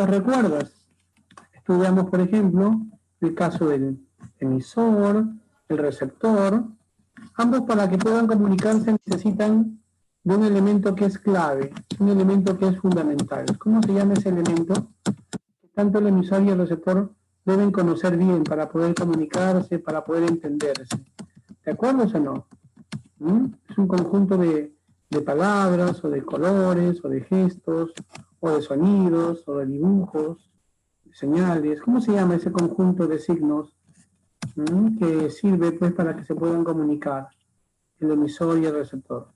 ¿Los recuerdas? Estudiamos, por ejemplo, el caso del emisor, el receptor. Ambos, para que puedan comunicarse, necesitan de un elemento que es clave, un elemento que es fundamental. ¿Cómo se llama ese elemento? Tanto el emisor y el receptor deben conocer bien para poder comunicarse, para poder entenderse. ¿De acuerdo o no? Es un conjunto de palabras, o de colores, o de gestos, o de sonidos, o de dibujos, de señales. ¿Cómo se llama ese conjunto de signos que sirve pues para que se puedan comunicar el emisor y el receptor?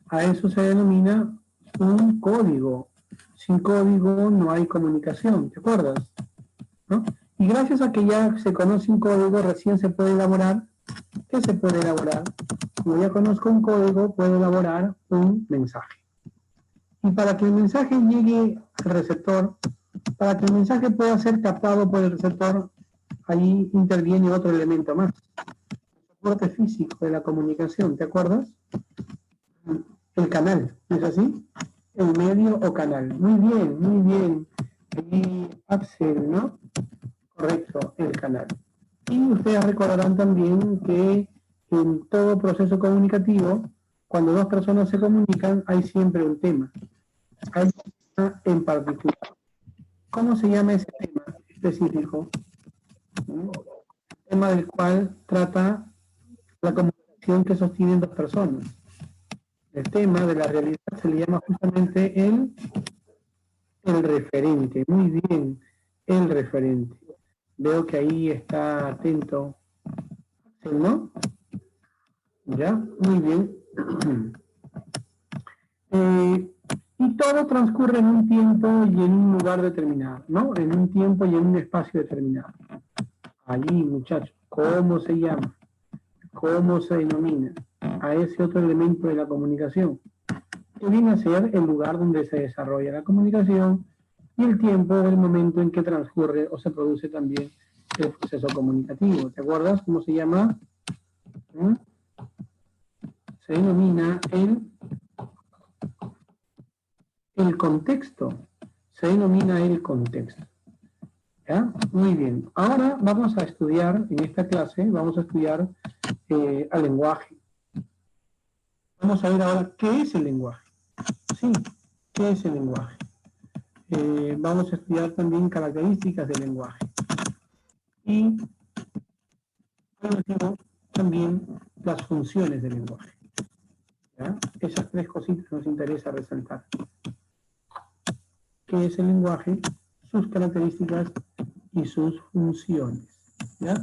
A eso se denomina un código. Sin código no hay comunicación, ¿te acuerdas? ¿No? Y gracias a que ya se conoce un código, recién se puede elaborar. ¿Qué se puede elaborar? Como ya conozco un código, puedo elaborar un mensaje. Y para que el mensaje llegue al receptor, para que el mensaje pueda ser captado por el receptor, ahí interviene otro elemento más. El soporte físico de la comunicación, ¿te acuerdas? El canal, ¿no es así? El medio o canal. Muy bien, muy bien. Ahí, Axel, ¿no? Correcto, el canal. Y ustedes recordarán también que en todo proceso comunicativo, cuando dos personas se comunican, hay siempre un tema. Hay un tema en particular. ¿Cómo se llama ese tema específico? El tema del cual trata la comunicación que sostienen dos personas. El tema de la realidad se le llama justamente el referente. Muy bien, el referente. Veo que ahí está atento, ¿no? Ya, muy bien. Y todo transcurre en un tiempo y en un lugar determinado, ¿no? En un tiempo y en un espacio determinado. Allí, muchachos, ¿cómo se llama? ¿Cómo se denomina a ese otro elemento de la comunicación? Que viene a ser el lugar donde se desarrolla la comunicación y el tiempo o el momento en que transcurre o se produce también el proceso comunicativo. ¿Te acuerdas cómo se llama? Se denomina el contexto. Se denomina el contexto. ¿Ya? Muy bien. Ahora vamos a estudiar, en esta clase, vamos a estudiar al lenguaje. Vamos a ver ahora qué es el lenguaje. Sí, ¿qué es el lenguaje? Vamos a estudiar también características del lenguaje. Y por último, también las funciones del lenguaje. ¿Ya? Esas tres cositas nos interesa resaltar. ¿Qué es el lenguaje? Sus características y sus funciones. ¿Ya?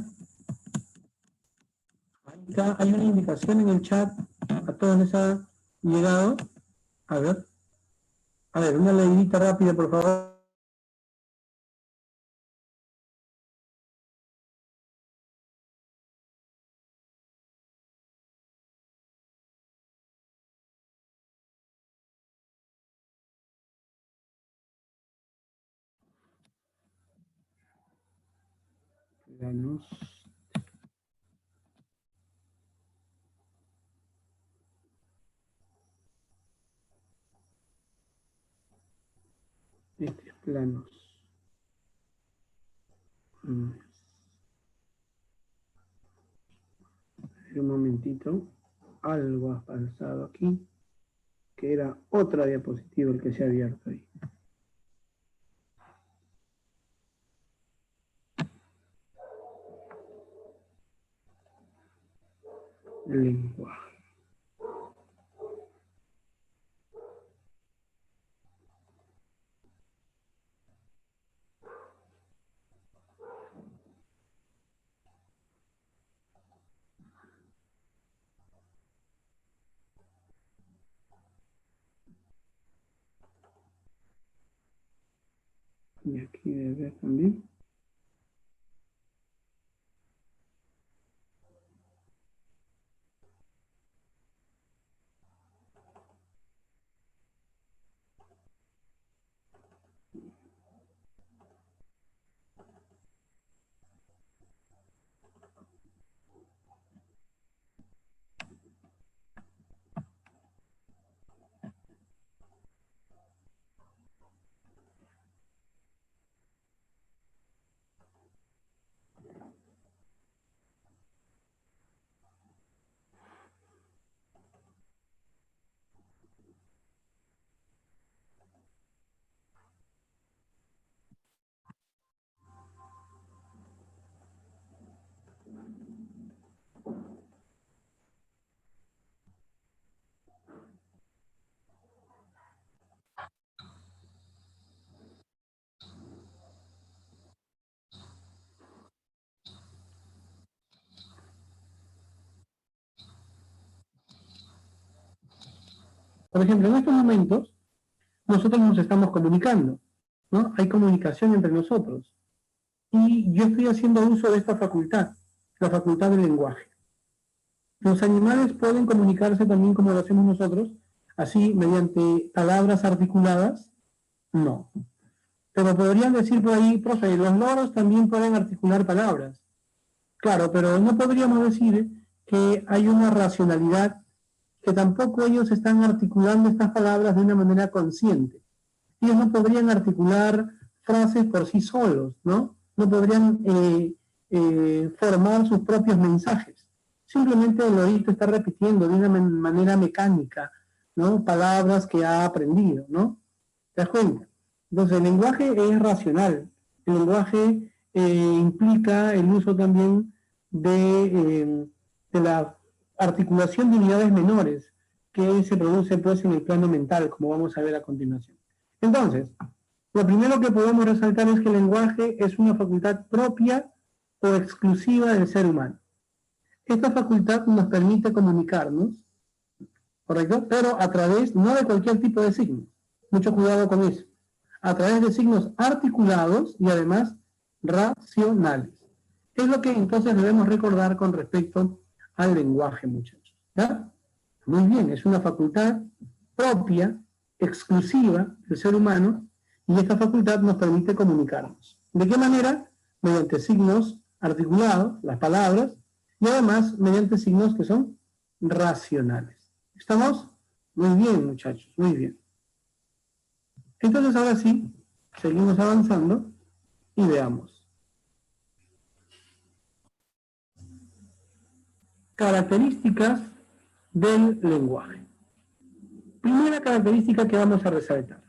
Ahí está, hay una indicación en el chat. ¿A todos les ha llegado? A ver, una leidita rápida, por favor. Planos. Este es planos. Un momentito. Algo ha pasado aquí. Que era otra diapositiva el que se ha abierto ahí. Lenguaje. Y aquí debe ver también. Por ejemplo, en estos momentos, nosotros nos estamos comunicando, ¿no? Hay comunicación entre nosotros. Y yo estoy haciendo uso de esta facultad, la facultad del lenguaje. Los animales pueden comunicarse también como lo hacemos nosotros, así mediante palabras articuladas, no. Pero podrían decir por ahí, profe, los loros también pueden articular palabras. Claro, pero no podríamos decir que hay una racionalidad, que tampoco ellos están articulando estas palabras de una manera consciente. Ellos no podrían articular frases por sí solos, ¿no? No podrían formar sus propios mensajes. Simplemente el oído está repitiendo de una manera mecánica, ¿no? Palabras que ha aprendido, ¿no? ¿Te das cuenta? Entonces el lenguaje es racional. El lenguaje implica el uso también de la articulación de unidades menores que se produce pues en el plano mental, como vamos a ver a continuación. Entonces, lo primero que podemos resaltar es que el lenguaje es una facultad propia o exclusiva del ser humano. Esta facultad nos permite comunicarnos, ¿correcto? Pero a través, no de cualquier tipo de signos. Mucho cuidado con eso. A través de signos articulados y además racionales. Es lo que entonces debemos recordar con respecto al lenguaje, muchachos. ¿Ya? Muy bien, es una facultad propia, exclusiva del ser humano, y esta facultad nos permite comunicarnos. ¿De qué manera? Mediante signos articulados, las palabras, y además mediante signos que son racionales. ¿Estamos? Muy bien, muchachos, muy bien. Entonces ahora sí, seguimos avanzando y veamos. Características del lenguaje. Primera característica que vamos a resaltar.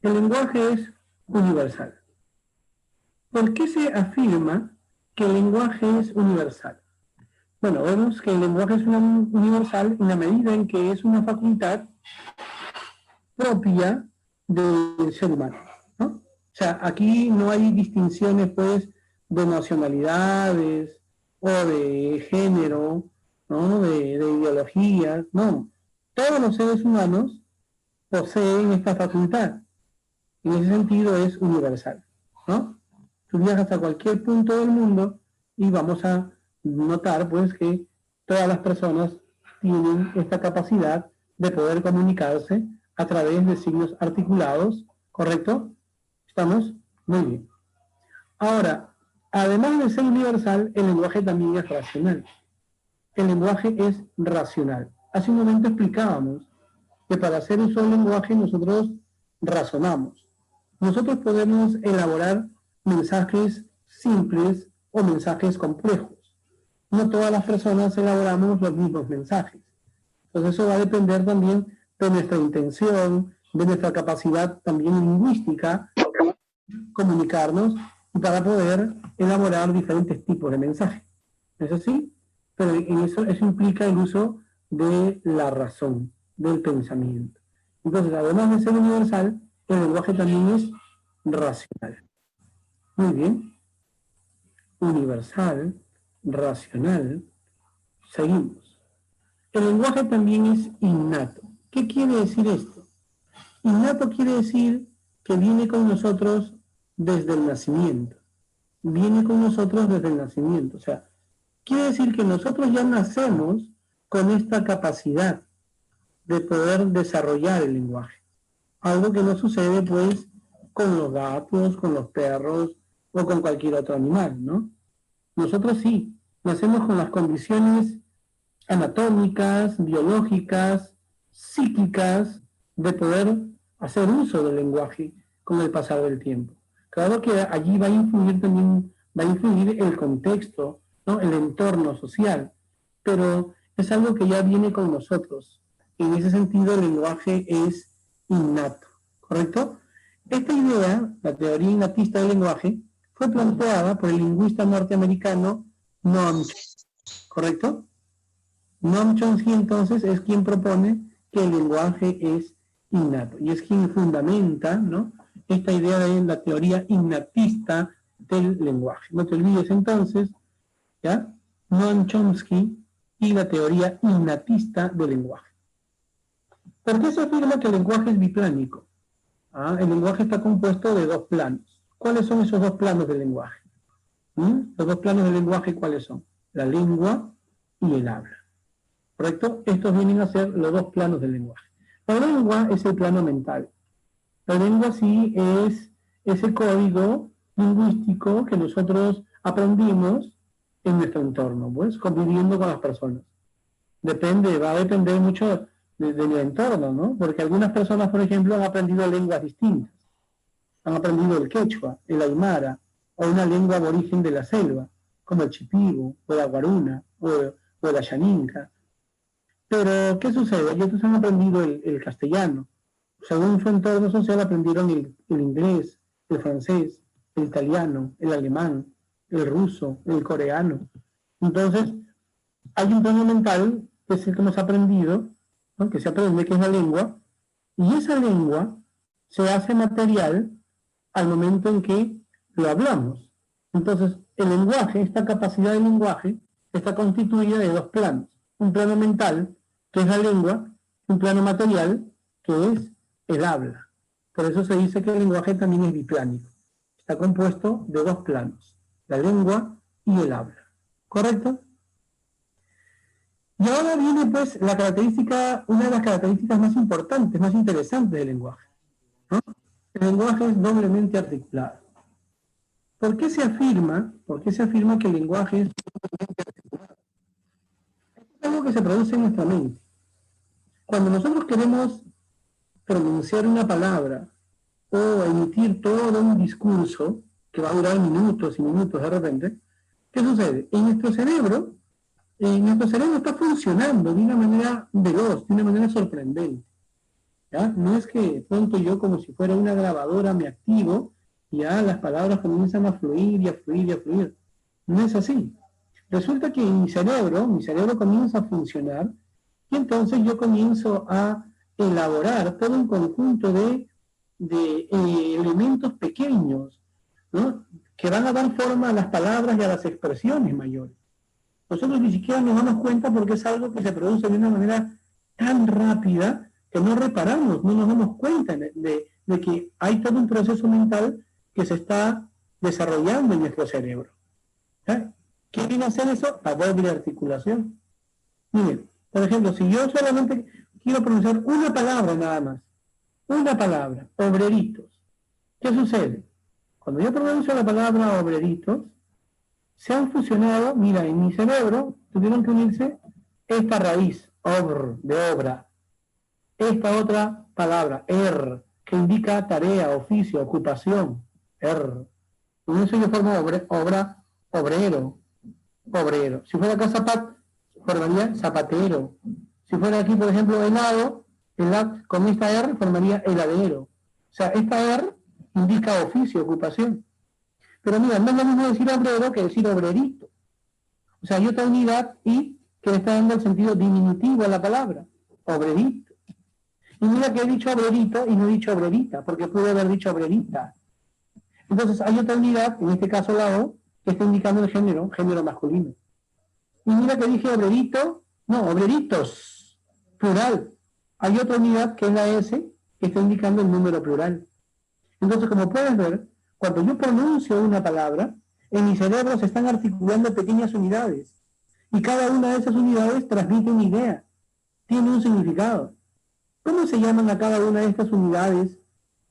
El lenguaje es universal. ¿Por qué se afirma que el lenguaje es universal? Bueno, vemos que el lenguaje es universal en la medida en que es una facultad propia del ser humano, ¿no? O sea, aquí no hay distinciones, pues, de nacionalidades o de género, ¿no? De ideologías, no. Todos los seres humanos poseen esta facultad. En ese sentido es universal, ¿no? Tú viajas a cualquier punto del mundo y vamos a notar, pues, que todas las personas tienen esta capacidad de poder comunicarse a través de signos articulados, ¿correcto? ¿Estamos? Muy bien. Ahora, además de ser universal, el lenguaje también es racional. El lenguaje es racional. Hace un momento explicábamos que para hacer uso del lenguaje nosotros razonamos. Nosotros podemos elaborar mensajes simples o mensajes complejos. No todas las personas elaboramos los mismos mensajes. Entonces eso va a depender también de nuestra intención, de nuestra capacidad también lingüística, comunicarnos y para poder elaborar diferentes tipos de mensajes. ¿Es así? Pero en eso implica el uso de la razón, del pensamiento. Entonces, además de ser universal, el lenguaje también es racional. Muy bien. Universal, racional. Seguimos. El lenguaje también es innato. ¿Qué quiere decir esto? Innato quiere decir que viene con nosotros desde el nacimiento. Viene con nosotros desde el nacimiento. O sea, quiere decir que nosotros ya nacemos con esta capacidad de poder desarrollar el lenguaje. Algo que no sucede, pues, con los gatos, con los perros o con cualquier otro animal, ¿no? Nosotros sí, nacemos con las condiciones anatómicas, biológicas, psíquicas, de poder hacer uso del lenguaje con el pasar del tiempo. Claro que allí va a influir también, va a influir el contexto, ¿no? El entorno social, pero es algo que ya viene con nosotros. En ese sentido, el lenguaje es innato, ¿correcto? Esta idea, la teoría innatista del lenguaje, fue planteada por el lingüista norteamericano Noam Chomsky, ¿correcto? Noam Chomsky entonces es quien propone que el lenguaje es innato y es quien fundamenta, ¿no?, esta idea de la teoría innatista del lenguaje. No te olvides entonces, ¿ya?, Noam Chomsky y la teoría innatista del lenguaje. ¿Por qué se afirma que el lenguaje es biplánico? El lenguaje está compuesto de dos planos. ¿Cuáles son esos dos planos del lenguaje? Los dos planos del lenguaje, ¿cuáles son? La lengua y el habla. ¿Correcto? Estos vienen a ser los dos planos del lenguaje. La lengua es el plano mental. La lengua sí es ese código lingüístico que nosotros aprendimos en nuestro entorno, pues, conviviendo con las personas. Va a depender mucho del entorno, ¿no? Porque algunas personas, por ejemplo, han aprendido lenguas distintas. Han aprendido el quechua, el aymara, o una lengua aborigen de la selva, como el chipibo, o la guaruna, o la yaninca. Pero, ¿qué sucede? Ellos han aprendido el castellano. Según su entorno social aprendieron el inglés, el francés, el italiano, el alemán, el ruso, el coreano. Entonces, hay un plano mental, que es el que hemos aprendido, ¿no? Que se aprende, que es la lengua, y esa lengua se hace material al momento en que lo hablamos. Entonces, el lenguaje, esta capacidad del lenguaje, está constituida de dos planos. Un plano mental, que es la lengua, un plano material, que es el habla. Por eso se dice que el lenguaje también es biplánico. Está compuesto de dos planos, la lengua y el habla. ¿Correcto? Y ahora viene pues una de las características más importantes, más interesantes del lenguaje, ¿no? El lenguaje es doblemente articulado. ¿Por qué se afirma que el lenguaje es doblemente articulado? Es algo que se produce en nuestra mente. Cuando nosotros queremos pronunciar una palabra o emitir todo un discurso que va a durar minutos y minutos de repente, ¿qué sucede? Nuestro cerebro está funcionando de una manera veloz, de una manera sorprendente. ¿Ya? No es que pronto yo, como si fuera una grabadora, me activo y ya las palabras comienzan a fluir y a fluir y a fluir. No es así. Resulta que mi cerebro comienza a funcionar y entonces yo comienzo a elaborar todo un conjunto de elementos pequeños, ¿no? Que van a dar forma a las palabras y a las expresiones mayores. Nosotros ni siquiera nos damos cuenta porque es algo que se produce de una manera tan rápida que no reparamos, no nos damos cuenta de que hay todo un proceso mental que se está desarrollando en nuestro cerebro. ¿Eh? ¿Qué viene a hacer eso? La doble articulación. Miren, por ejemplo, si yo solamente quiero pronunciar una palabra nada más, una palabra, obreritos, ¿qué sucede? Cuando yo pronuncio la palabra obreritos, se han fusionado, mira, en mi cerebro tuvieron que unirse esta raíz, obr, de obra, esta otra palabra, que indica tarea, oficio, ocupación, con eso yo formo obrero. Si fuera acá formaría zapatero. Si fuera aquí, por ejemplo, helado, con esta R formaría heladero. O sea, esta R indica oficio, ocupación. Pero mira, no es lo mismo decir obrero que decir obrerito. O sea, hay otra unidad y que le está dando el sentido diminutivo a la palabra, obrerito. Y mira que he dicho obrerito y no he dicho obrerita, porque pude haber dicho obrerita. Entonces hay otra unidad, en este caso la O, que está indicando el género masculino. Y mira que dije obrerito, no, obreritos, plural. Hay otra unidad que es la S, que está indicando el número plural. Entonces, como puedes ver, cuando yo pronuncio una palabra, en mi cerebro se están articulando pequeñas unidades. Y cada una de esas unidades transmite una idea, tiene un significado. ¿Cómo se llaman a cada una de estas unidades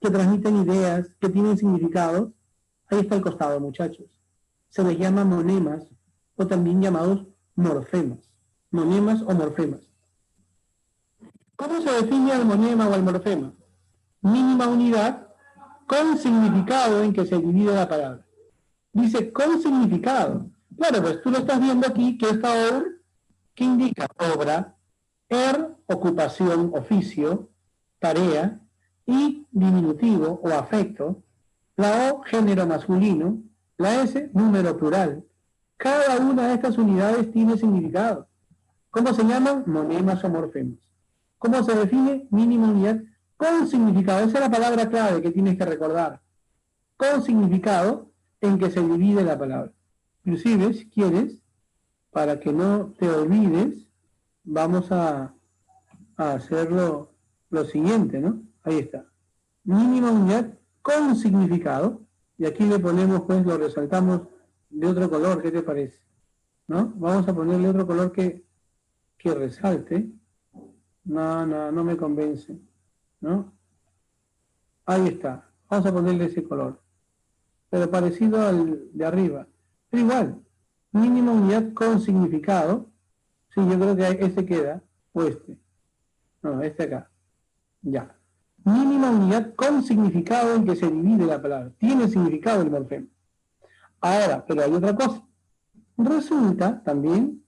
que transmiten ideas, que tienen significados? Ahí está el costado, muchachos. Se les llama monemas, o también llamados morfemas. Monemas o morfemas. ¿Cómo se define al monema o al morfema? Mínima unidad con significado en que se divide la palabra. Dice con significado. Claro, pues tú lo estás viendo aquí, que esta OR, que indica obra, ocupación, oficio, tarea, y diminutivo o afecto, la O, género masculino, la S, número plural. Cada una de estas unidades tiene significado. ¿Cómo se llaman? Monemas o morfemas. ¿Cómo se define? Mínima unidad con significado. Esa es la palabra clave que tienes que recordar. Con significado en que se divide la palabra. Inclusive, si quieres, para que no te olvides, vamos a hacerlo lo siguiente, ¿no? Ahí está. Mínima unidad con significado. Y aquí le ponemos, pues, lo resaltamos de otro color. ¿Qué te parece? ¿No? Vamos a ponerle otro color que resalte. No me convence. ¿No? Ahí está. Vamos a ponerle ese color. Pero parecido al de arriba. Pero igual. Mínima unidad con significado. Sí, yo creo que este queda. O este. No, este acá. Ya. Mínima unidad con significado en que se divide la palabra. Tiene significado el morfema. Ahora, pero hay otra cosa. Resulta también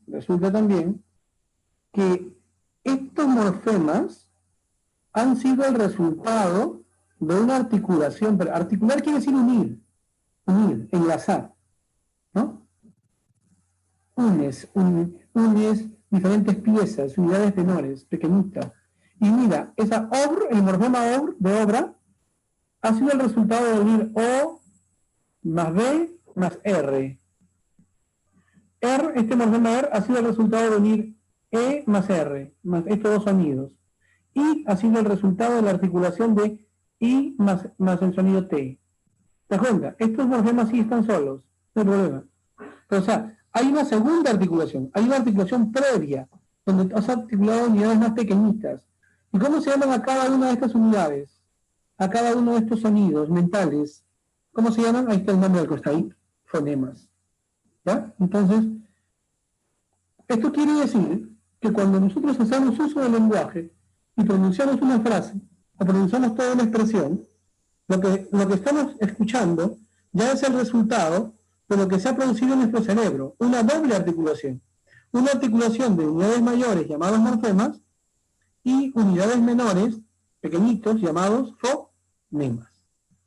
que estos morfemas han sido el resultado de una articulación. Pero articular quiere decir unir, enlazar, ¿no? Unes diferentes piezas, unidades menores, pequeñitas. Y mira, esa obra, el morfema de obra, ha sido el resultado de unir O más B más R. Este morfema R ha sido el resultado de unir E más R, más estos dos sonidos. Y ha sido el resultado de la articulación de I más el sonido T. ¿Te das cuenta? Estos morfemas sí están solos, no hay problema. Pero, o sea, hay una segunda articulación, hay una articulación previa, donde has articulado unidades más pequeñitas. ¿Y cómo se llaman a cada una de estas unidades? A cada uno de estos sonidos mentales. ¿Cómo se llaman? Ahí está el nombre del costadito, fonemas. ¿Ya? Entonces, esto quiere decir que cuando nosotros hacemos uso del lenguaje y pronunciamos una frase o pronunciamos toda una expresión, lo que estamos escuchando ya es el resultado de lo que se ha producido en nuestro cerebro, una doble articulación. Una articulación de unidades mayores llamados morfemas y unidades menores, pequeñitos, llamados fonemas.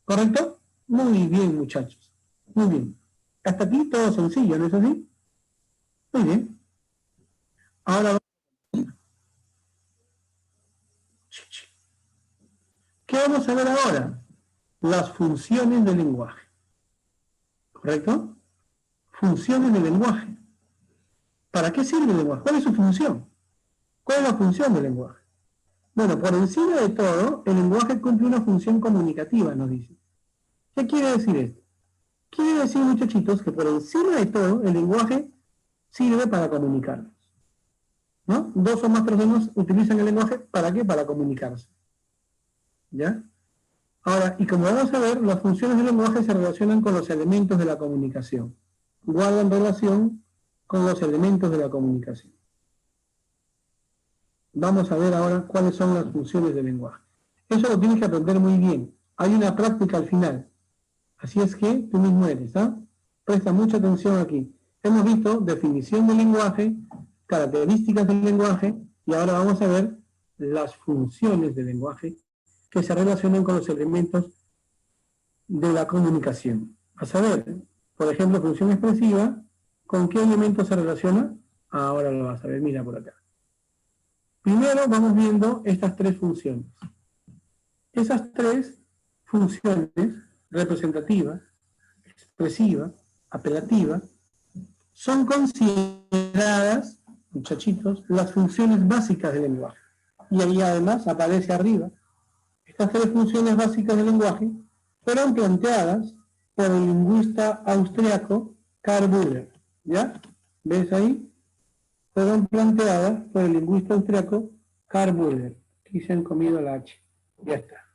¿Correcto? Muy bien, muchachos. Muy bien. Hasta aquí todo sencillo, ¿no es así? Muy bien. Ahora, ¿qué vamos a ver ahora? Las funciones del lenguaje. ¿Correcto? Funciones del lenguaje. ¿Para qué sirve el lenguaje? ¿Cuál es su función? ¿Cuál es la función del lenguaje? Bueno, por encima de todo, el lenguaje cumple una función comunicativa, nos dice. ¿Qué quiere decir esto? Quiere decir, muchachitos, que por encima de todo, el lenguaje sirve para comunicarnos. ¿No? Dos o más personas utilizan el lenguaje, ¿para qué? Para comunicarse. ¿Ya? Ahora, y como vamos a ver, las funciones del lenguaje se relacionan con los elementos de la comunicación. Guardan relación con los elementos de la comunicación. Vamos a ver ahora cuáles son las funciones del lenguaje. Eso lo tienes que aprender muy bien. Hay una práctica al final. Así es que tú mismo eres, ¿ah? Presta mucha atención aquí. Hemos visto definición del lenguaje, características del lenguaje, y ahora vamos a ver las funciones del lenguaje que se relacionan con los elementos de la comunicación. A saber, por ejemplo, función expresiva, ¿con qué elemento se relaciona? Ahora lo vas a ver, mira por acá. Primero vamos viendo estas tres funciones. Esas tres funciones, representativa, expresiva, apelativa, son consideradas, muchachitos, las funciones básicas del lenguaje. Y ahí además aparece arriba. Estas tres funciones básicas del lenguaje fueron planteadas por el lingüista austriaco Karl Burger. ¿Ya? ¿Ves ahí? Fueron planteadas por el lingüista austriaco Karl Burger. Aquí se han comido la H. Ya está.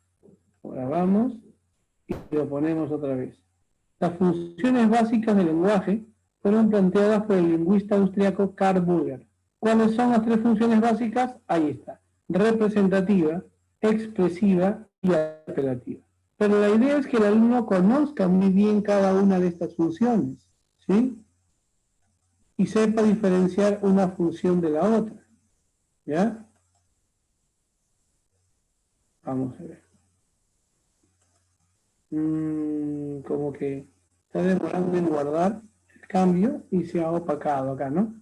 Ahora vamos y lo ponemos otra vez. Las funciones básicas del lenguaje fueron planteadas por el lingüista austriaco Karl Burger. ¿Cuáles son las tres funciones básicas? Ahí está. Representativa, expresiva y apelativa. Pero la idea es que el alumno conozca muy bien cada una de estas funciones, ¿sí? Y sepa diferenciar una función de la otra. ¿Ya? Vamos a ver. Como que está demorando en guardar el cambio y se ha opacado acá, ¿no?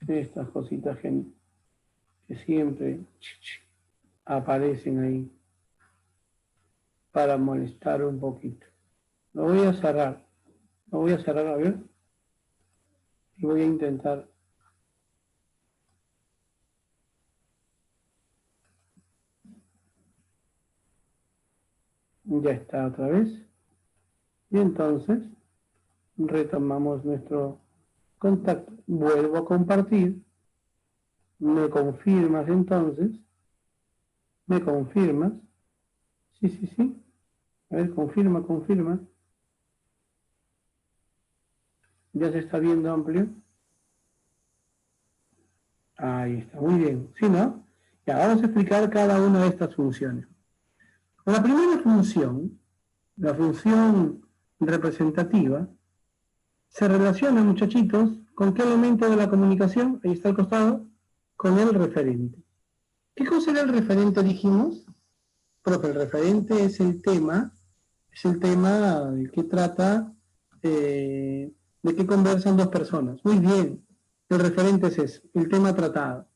Estas cositas que siempre aparecen ahí para molestar un poquito. Lo voy a cerrar. A ver. Y voy a intentar Ya está otra vez. Y entonces retomamos nuestro contacto. Vuelvo a compartir. Me confirmas entonces. Me confirmas. Sí, sí, sí. A ver, confirma, confirma. Ya se está viendo amplio. Ahí está, muy bien. ¿Sí, no? Ya, vamos a explicar cada una de estas funciones. La primera función, la función representativa, se relaciona, muchachitos, ¿con qué elemento de la comunicación? Ahí está al costado, con el referente. ¿Qué cosa era el referente, dijimos? Profe, el referente es el tema de qué trata, de qué conversan dos personas. Muy bien, el referente es eso, el tema tratado.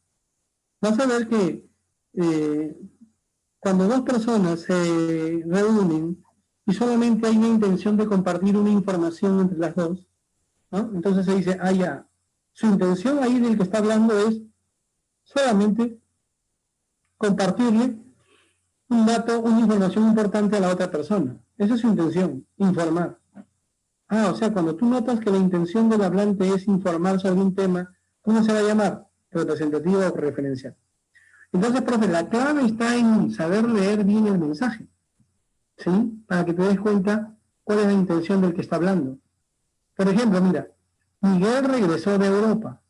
Vas a ver que cuando dos personas se reúnen y solamente hay una intención de compartir una información entre las dos, ¿no? Entonces se dice, ya, su intención ahí del que está hablando es solamente compartirle un dato, una información importante a la otra persona. Esa es su intención, informar. O sea, cuando tú notas que la intención del hablante es informar sobre un tema, ¿cómo se va a llamar? Representativo o referencial. Entonces, profe, la clave está en saber leer bien el mensaje, ¿sí? Para que te des cuenta cuál es la intención del que está hablando. Por ejemplo, mira, Miguel regresó de Europa.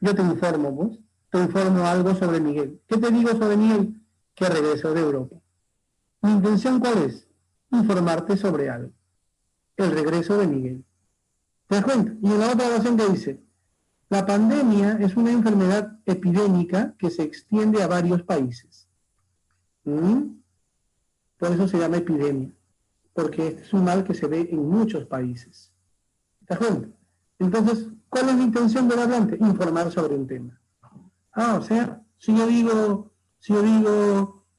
Yo te informo, pues, te informo algo sobre Miguel. ¿Qué te digo sobre Miguel? Que regresó de Europa. ¿Mi intención cuál es? Informarte sobre algo. El regreso de Miguel. ¿Te das cuenta? Y en la otra oración que dice, la pandemia es una enfermedad epidémica que se extiende a varios países. Por eso se llama epidemia, porque este es un mal que se ve en muchos países. ¿Te das cuenta? Entonces, ¿cuál es la intención del hablante? Informar sobre un tema. O sea, si yo digo,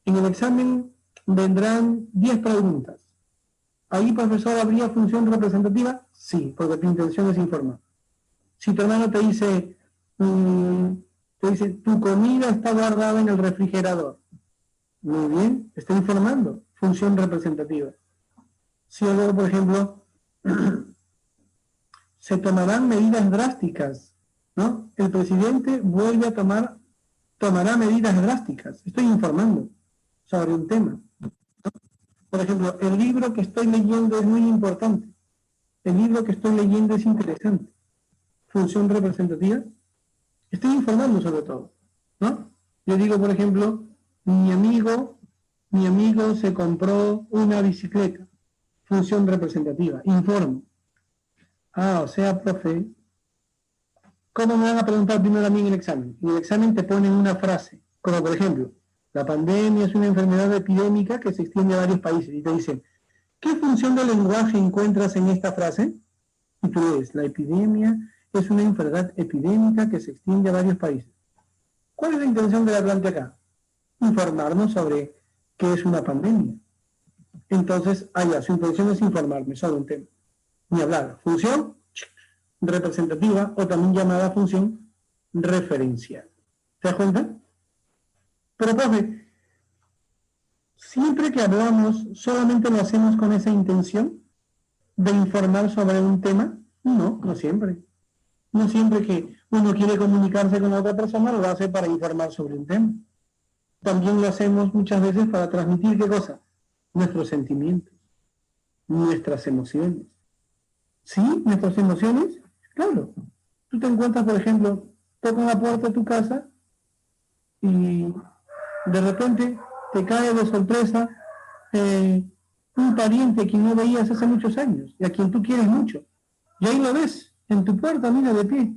en el examen vendrán 10 preguntas. ¿Ahí, profesor, habría función representativa? Sí, porque tu intención es informar. Si tu hermano te dice, tu comida está guardada en el refrigerador. Muy bien, está informando. Función representativa. Si luego, por ejemplo, se tomarán medidas drásticas, ¿no? El presidente vuelve a tomará medidas drásticas. Estoy informando sobre un tema. Por ejemplo, el libro que estoy leyendo es muy importante. El libro que estoy leyendo es interesante. Función representativa. Estoy informando sobre todo, ¿no? Yo digo, por ejemplo, mi amigo se compró una bicicleta. Función representativa. Informo. O sea, profe, ¿cómo me van a preguntar primero a mí en el examen? En el examen te ponen una frase, como por ejemplo, la pandemia es una enfermedad epidémica que se extiende a varios países. Y te dicen, ¿qué función del lenguaje encuentras en esta frase? Y tú lees, la epidemia es una enfermedad epidémica que se extiende a varios países. ¿Cuál es la intención del hablante acá? Informarnos sobre qué es una pandemia. Entonces, su intención es informarme sobre un tema. Ni hablar. Función representativa o también llamada función referencial. ¿Te das cuenta? Pero, profe, siempre que hablamos, ¿solamente lo hacemos con esa intención de informar sobre un tema? No, no siempre. No siempre que uno quiere comunicarse con otra persona lo hace para informar sobre un tema. También lo hacemos muchas veces para transmitir, ¿qué cosa? Nuestros sentimientos, nuestras emociones. ¿Sí? Nuestras emociones, claro. Tú te encuentras, por ejemplo, tocan la puerta de tu casa y de repente te cae de sorpresa un pariente que no veías hace muchos años y a quien tú quieres mucho. Y ahí lo ves, en tu puerta, mira, de pie.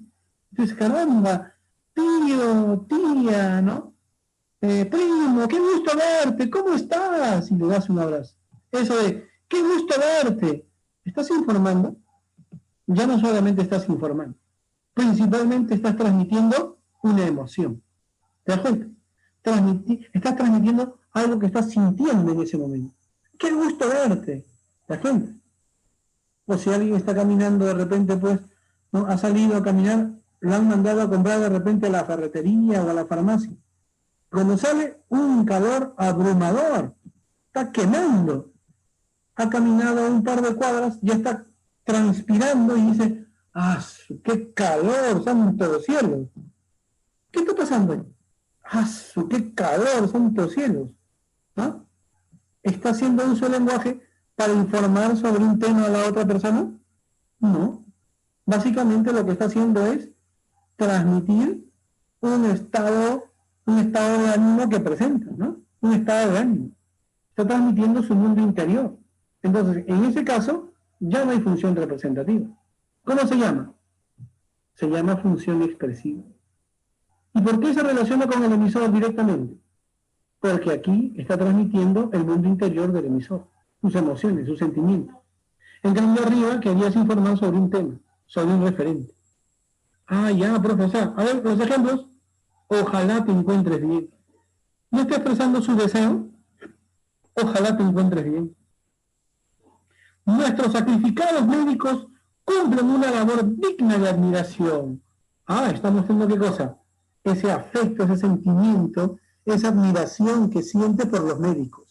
Dices, caramba, tío, tía, ¿no? Primo, qué gusto verte, ¿cómo estás? Y le das un abrazo. Eso de, qué gusto verte. ¿Estás informando? Ya no solamente estás informando, principalmente estás transmitiendo una emoción. ¿Te das cuenta? Estás transmitiendo algo que estás sintiendo en ese momento. ¡Qué gusto verte! ¿Te das cuenta? O si alguien está caminando de repente, pues, ¿no? Ha salido a caminar, lo han mandado a comprar de repente a la ferretería o a la farmacia. Cuando sale un calor abrumador, está quemando. ha caminado un par de cuadras, ya está transpirando y dice, ¡ah, qué calor, santo cielo! ¿Qué está pasando? ¡Ah, qué calor, santo cielo! ¿No? ¿Está haciendo uso del lenguaje para informar sobre un tema a la otra persona? No. Básicamente lo que está haciendo es transmitir un estado de ánimo que presenta, ¿no? Un estado de ánimo. Está transmitiendo su mundo interior. Entonces, en ese caso, ya no hay función representativa. ¿Cómo se llama? Se llama función expresiva. ¿Y por qué se relaciona con el emisor directamente? Porque aquí está transmitiendo el mundo interior del emisor, sus emociones, sus sentimientos. En cambio arriba querías informar sobre un tema, sobre un referente. Ah, ya, profesor. A ver, los ejemplos. Ojalá te encuentres bien. ¿No está expresando su deseo? Ojalá te encuentres bien. Nuestros sacrificados médicos cumplen una labor digna de admiración. Ah, está mostrando qué cosa. Ese afecto, ese sentimiento, esa admiración que siente por los médicos,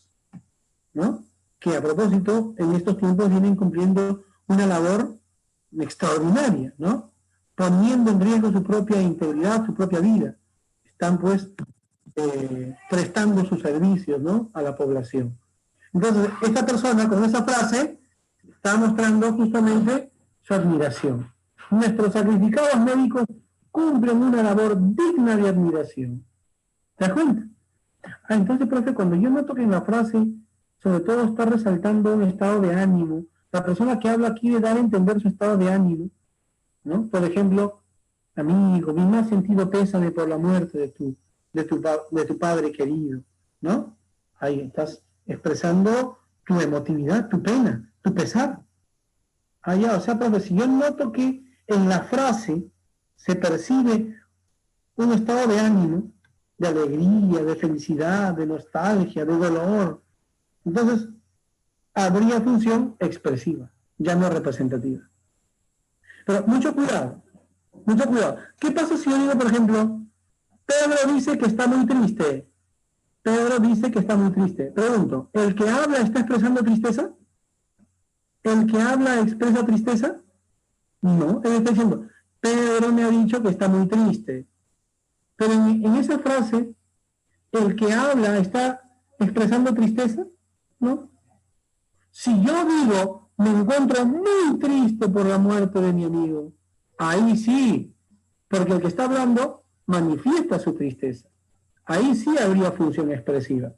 ¿no? Que a propósito, en estos tiempos vienen cumpliendo una labor extraordinaria, ¿no? Poniendo en riesgo su propia integridad, su propia vida. Están, pues, prestando sus servicios, ¿no? A la población. Entonces, esta persona con esa frase está mostrando justamente su admiración. Nuestros sacrificados médicos cumplen una labor digna de admiración. ¿Te das cuenta? Ah, entonces, profe, cuando yo noto que en la frase, sobre todo está resaltando un estado de ánimo, la persona que habla quiere dar a entender su estado de ánimo, ¿no? Por ejemplo, amigo, mi más sentido pésame por la muerte de tu padre querido, ¿no? Ahí estás expresando tu emotividad, tu pena, tu pesar. Allá, o sea, profe, si yo noto que en la frase se percibe un estado de ánimo, de alegría, de felicidad, de nostalgia, de dolor, entonces habría función expresiva, ya no representativa. Pero mucho cuidado, mucho cuidado. ¿Qué pasa si yo digo, por ejemplo, Pedro dice que está muy triste? Pedro dice que está muy triste. Pregunto, ¿el que habla está expresando tristeza? ¿El que habla expresa tristeza? No, él está diciendo, Pedro me ha dicho que está muy triste. Pero en esa frase, ¿el que habla está expresando tristeza? ¿No? Si yo digo, me encuentro muy triste por la muerte de mi amigo, ahí sí, porque el que está hablando manifiesta su tristeza. Ahí sí habría función expresiva.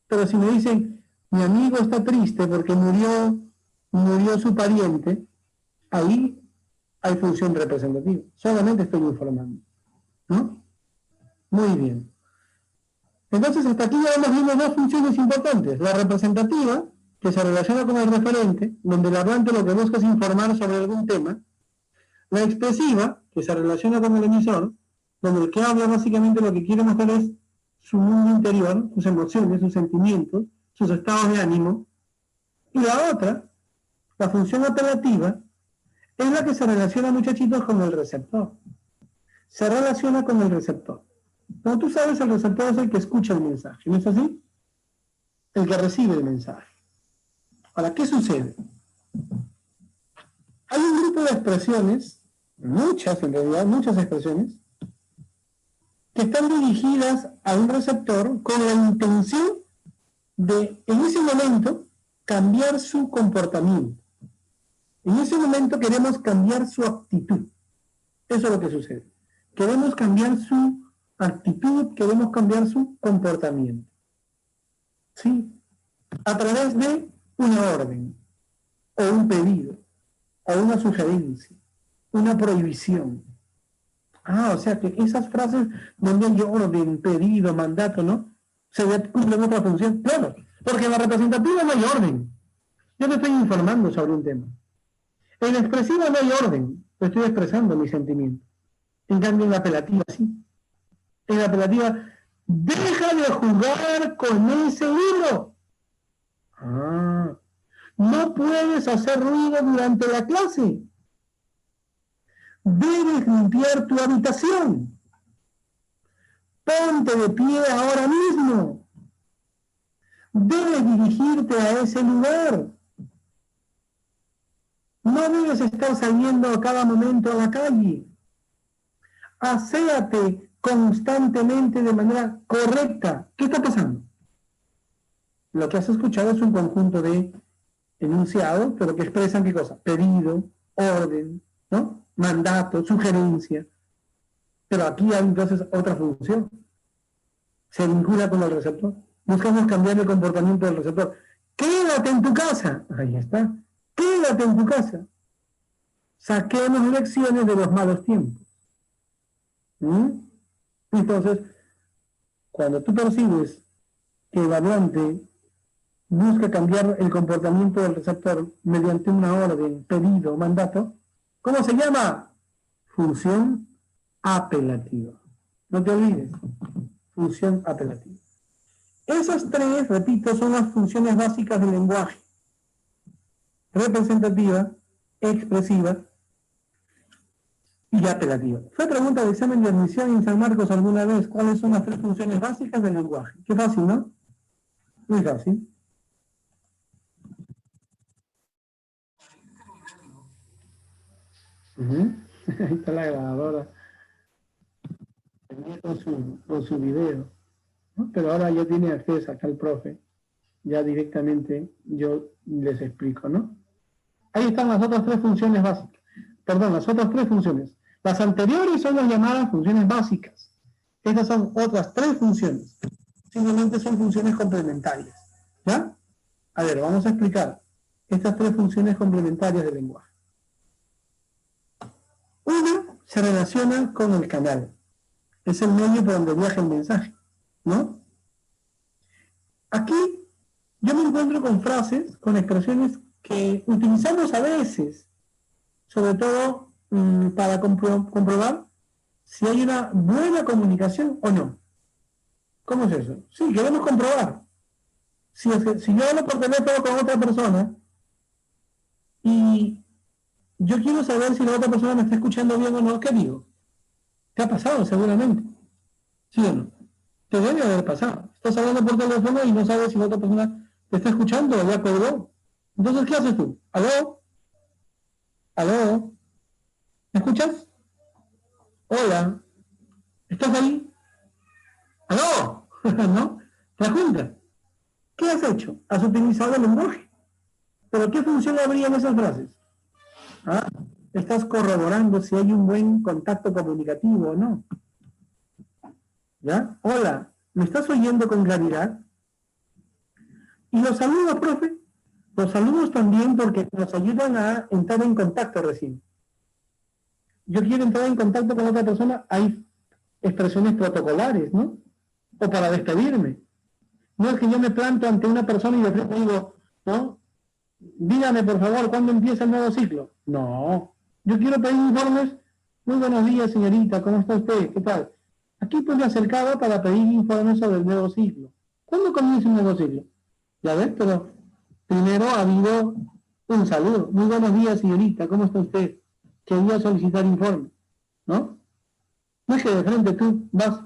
Pero si me dicen, mi amigo está triste porque murió su pariente, ahí hay función representativa. Solamente estoy informando, ¿no? Muy bien. Entonces, hasta aquí ya hemos visto dos funciones importantes. La representativa, que se relaciona con el referente, donde el hablante lo que busca es informar sobre algún tema. La expresiva, que se relaciona con el emisor, donde el que habla básicamente lo que quiere mostrar es su mundo interior, sus emociones, sus sentimientos, sus estados de ánimo. Y la otra, la función apelativa, es la que se relaciona, muchachitos, con el receptor. Se relaciona con el receptor. Como tú sabes, el receptor es el que escucha el mensaje, ¿no es así? El que recibe el mensaje. Ahora, ¿qué sucede? Hay un grupo de expresiones, muchas en realidad, muchas expresiones, que están dirigidas a un receptor con la intención de, en ese momento, cambiar su comportamiento. En ese momento queremos cambiar su actitud. Eso es lo que sucede. Queremos cambiar su actitud, queremos cambiar su comportamiento. ¿Sí? A través de una orden, o un pedido, o una sugerencia, una prohibición. Ah, o sea que esas frases donde hay orden, pedido, mandato, ¿no? Se cumplen otra función. Claro, porque en la representativa no hay orden. Yo te estoy informando sobre un tema. En la expresiva no hay orden. Yo estoy expresando mi sentimiento. En cambio, en la apelativa sí. En la apelativa, deja de jugar con ese hilo. Ah, no puedes hacer ruido durante la clase. Debes limpiar tu habitación. Ponte de pie ahora mismo. Debes dirigirte a ese lugar. No debes estar saliendo a cada momento a la calle. Aséate constantemente de manera correcta. ¿Qué está pasando? Lo que has escuchado es un conjunto de enunciados, pero que expresan ¿qué cosa? Pedido, orden, ¿no? Mandato, sugerencia. Pero aquí hay entonces otra función. Se vincula con el receptor. Buscamos cambiar el comportamiento del receptor. Quédate en tu casa. Ahí está. Quédate en tu casa. Saquemos lecciones de los malos tiempos. Entonces, cuando tú percibes que el hablante busca cambiar el comportamiento del receptor mediante una orden, pedido, mandato, ¿cómo se llama? Función apelativa. No te olvides, función apelativa. Esas tres, repito, son las funciones básicas del lenguaje. Representativa, expresiva y apelativa. Fue pregunta de examen de admisión en San Marcos alguna vez, ¿cuáles son las tres funciones básicas del lenguaje? Qué fácil, ¿no? Muy fácil. Ahí está la grabadora. Venía con su video. ¿No? Pero ahora ya tiene acceso acá el profe. Ya directamente yo les explico, ¿no? Ahí están las otras tres funciones básicas. Perdón, las otras tres funciones. Las anteriores son las llamadas funciones básicas. Estas son otras tres funciones. Simplemente son funciones complementarias. ¿Ya? A ver, vamos a explicar estas tres funciones complementarias del lenguaje. Una se relaciona con el canal. Es el medio por donde viaja el mensaje, ¿no? Aquí yo me encuentro con frases, con expresiones que utilizamos a veces, sobre todo para comprobar si hay una buena comunicación o no. ¿Cómo es eso? Sí, queremos comprobar. Si yo hablo por teléfono con otra persona y yo quiero saber si la otra persona me está escuchando bien o no, ¿qué digo? ¿Te ha pasado seguramente? ¿Sí o no? Te debe haber pasado. Estás hablando por teléfono y no sabes si la otra persona te está escuchando o ya colgó. Entonces, ¿qué haces tú? ¿Aló? ¿Aló? ¿Me escuchas? Hola. ¿Estás ahí? ¿Aló? ¿No? ¿Te das cuenta? ¿Qué has hecho? Has utilizado el lenguaje. ¿Pero qué función habría en esas frases? ¿Ah? Estás corroborando si hay un buen contacto comunicativo o no. ¿Ya? Hola, ¿me estás oyendo con claridad? Y los saludos, profe. Los saludos también porque nos ayudan a entrar en contacto recién. Yo quiero entrar en contacto con otra persona, hay expresiones protocolares, ¿no? O para despedirme. No es que yo me planto ante una persona y le digo, ¿no? Dígame, por favor, ¿cuándo empieza el nuevo ciclo? No. Yo quiero pedir informes. Muy buenos días, señorita. ¿Cómo está usted? ¿Qué tal? Aquí pues me acercaba para pedir informes sobre el nuevo ciclo. ¿Cuándo comienza el nuevo ciclo? Ya ves, pero primero ha habido un saludo. Muy buenos días, señorita. ¿Cómo está usted? Quería solicitar informe, ¿no? No es que de frente tú vas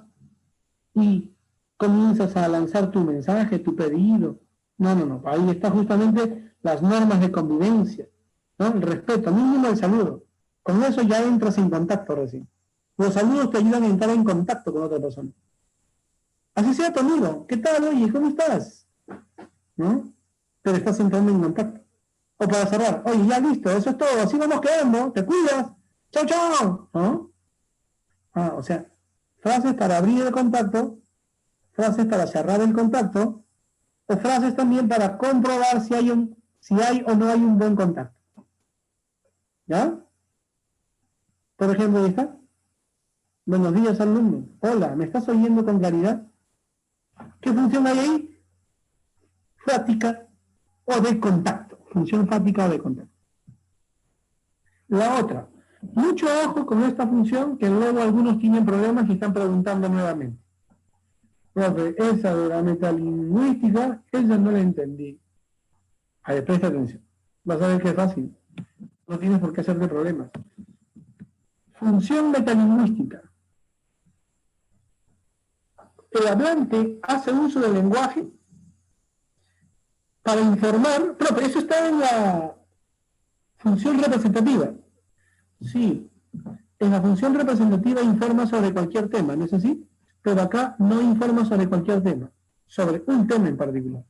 y comienzas a lanzar tu mensaje, tu pedido. No, no, no. Ahí está justamente las normas de convivencia, ¿no? El respeto, mínimo el saludo. Con eso ya entras en contacto recién. Los saludos te ayudan a entrar en contacto con otra persona. Así sea tu amigo. ¿Qué tal? Oye, ¿cómo estás? ¿No? Pero estás entrando en contacto. O para cerrar, oye, ya listo, eso es todo, así vamos quedando, te cuidas, chao, chao, ¿no? O sea, frases para abrir el contacto, frases para cerrar el contacto, o frases también para comprobar si hay o no hay un buen contacto. ¿Ya? Por ejemplo, ahí está. Buenos días, alumno. Hola, ¿me estás oyendo con claridad? ¿Qué función hay ahí? Fática o de contacto. Función fática o de contacto. La otra, mucho ojo con esta función que luego algunos tienen problemas y están preguntando nuevamente. Profe, esa de la metalingüística, esa no la entendí. A ver, presta atención. Vas a ver que es fácil. No tienes por qué hacerte problemas. Función metalingüística. El hablante hace uso del lenguaje para informar. Profe, eso está en la Función representativa. Sí, en la función representativa informa sobre cualquier tema, ¿no es así? Pero acá no informa sobre cualquier tema, sobre un tema en particular.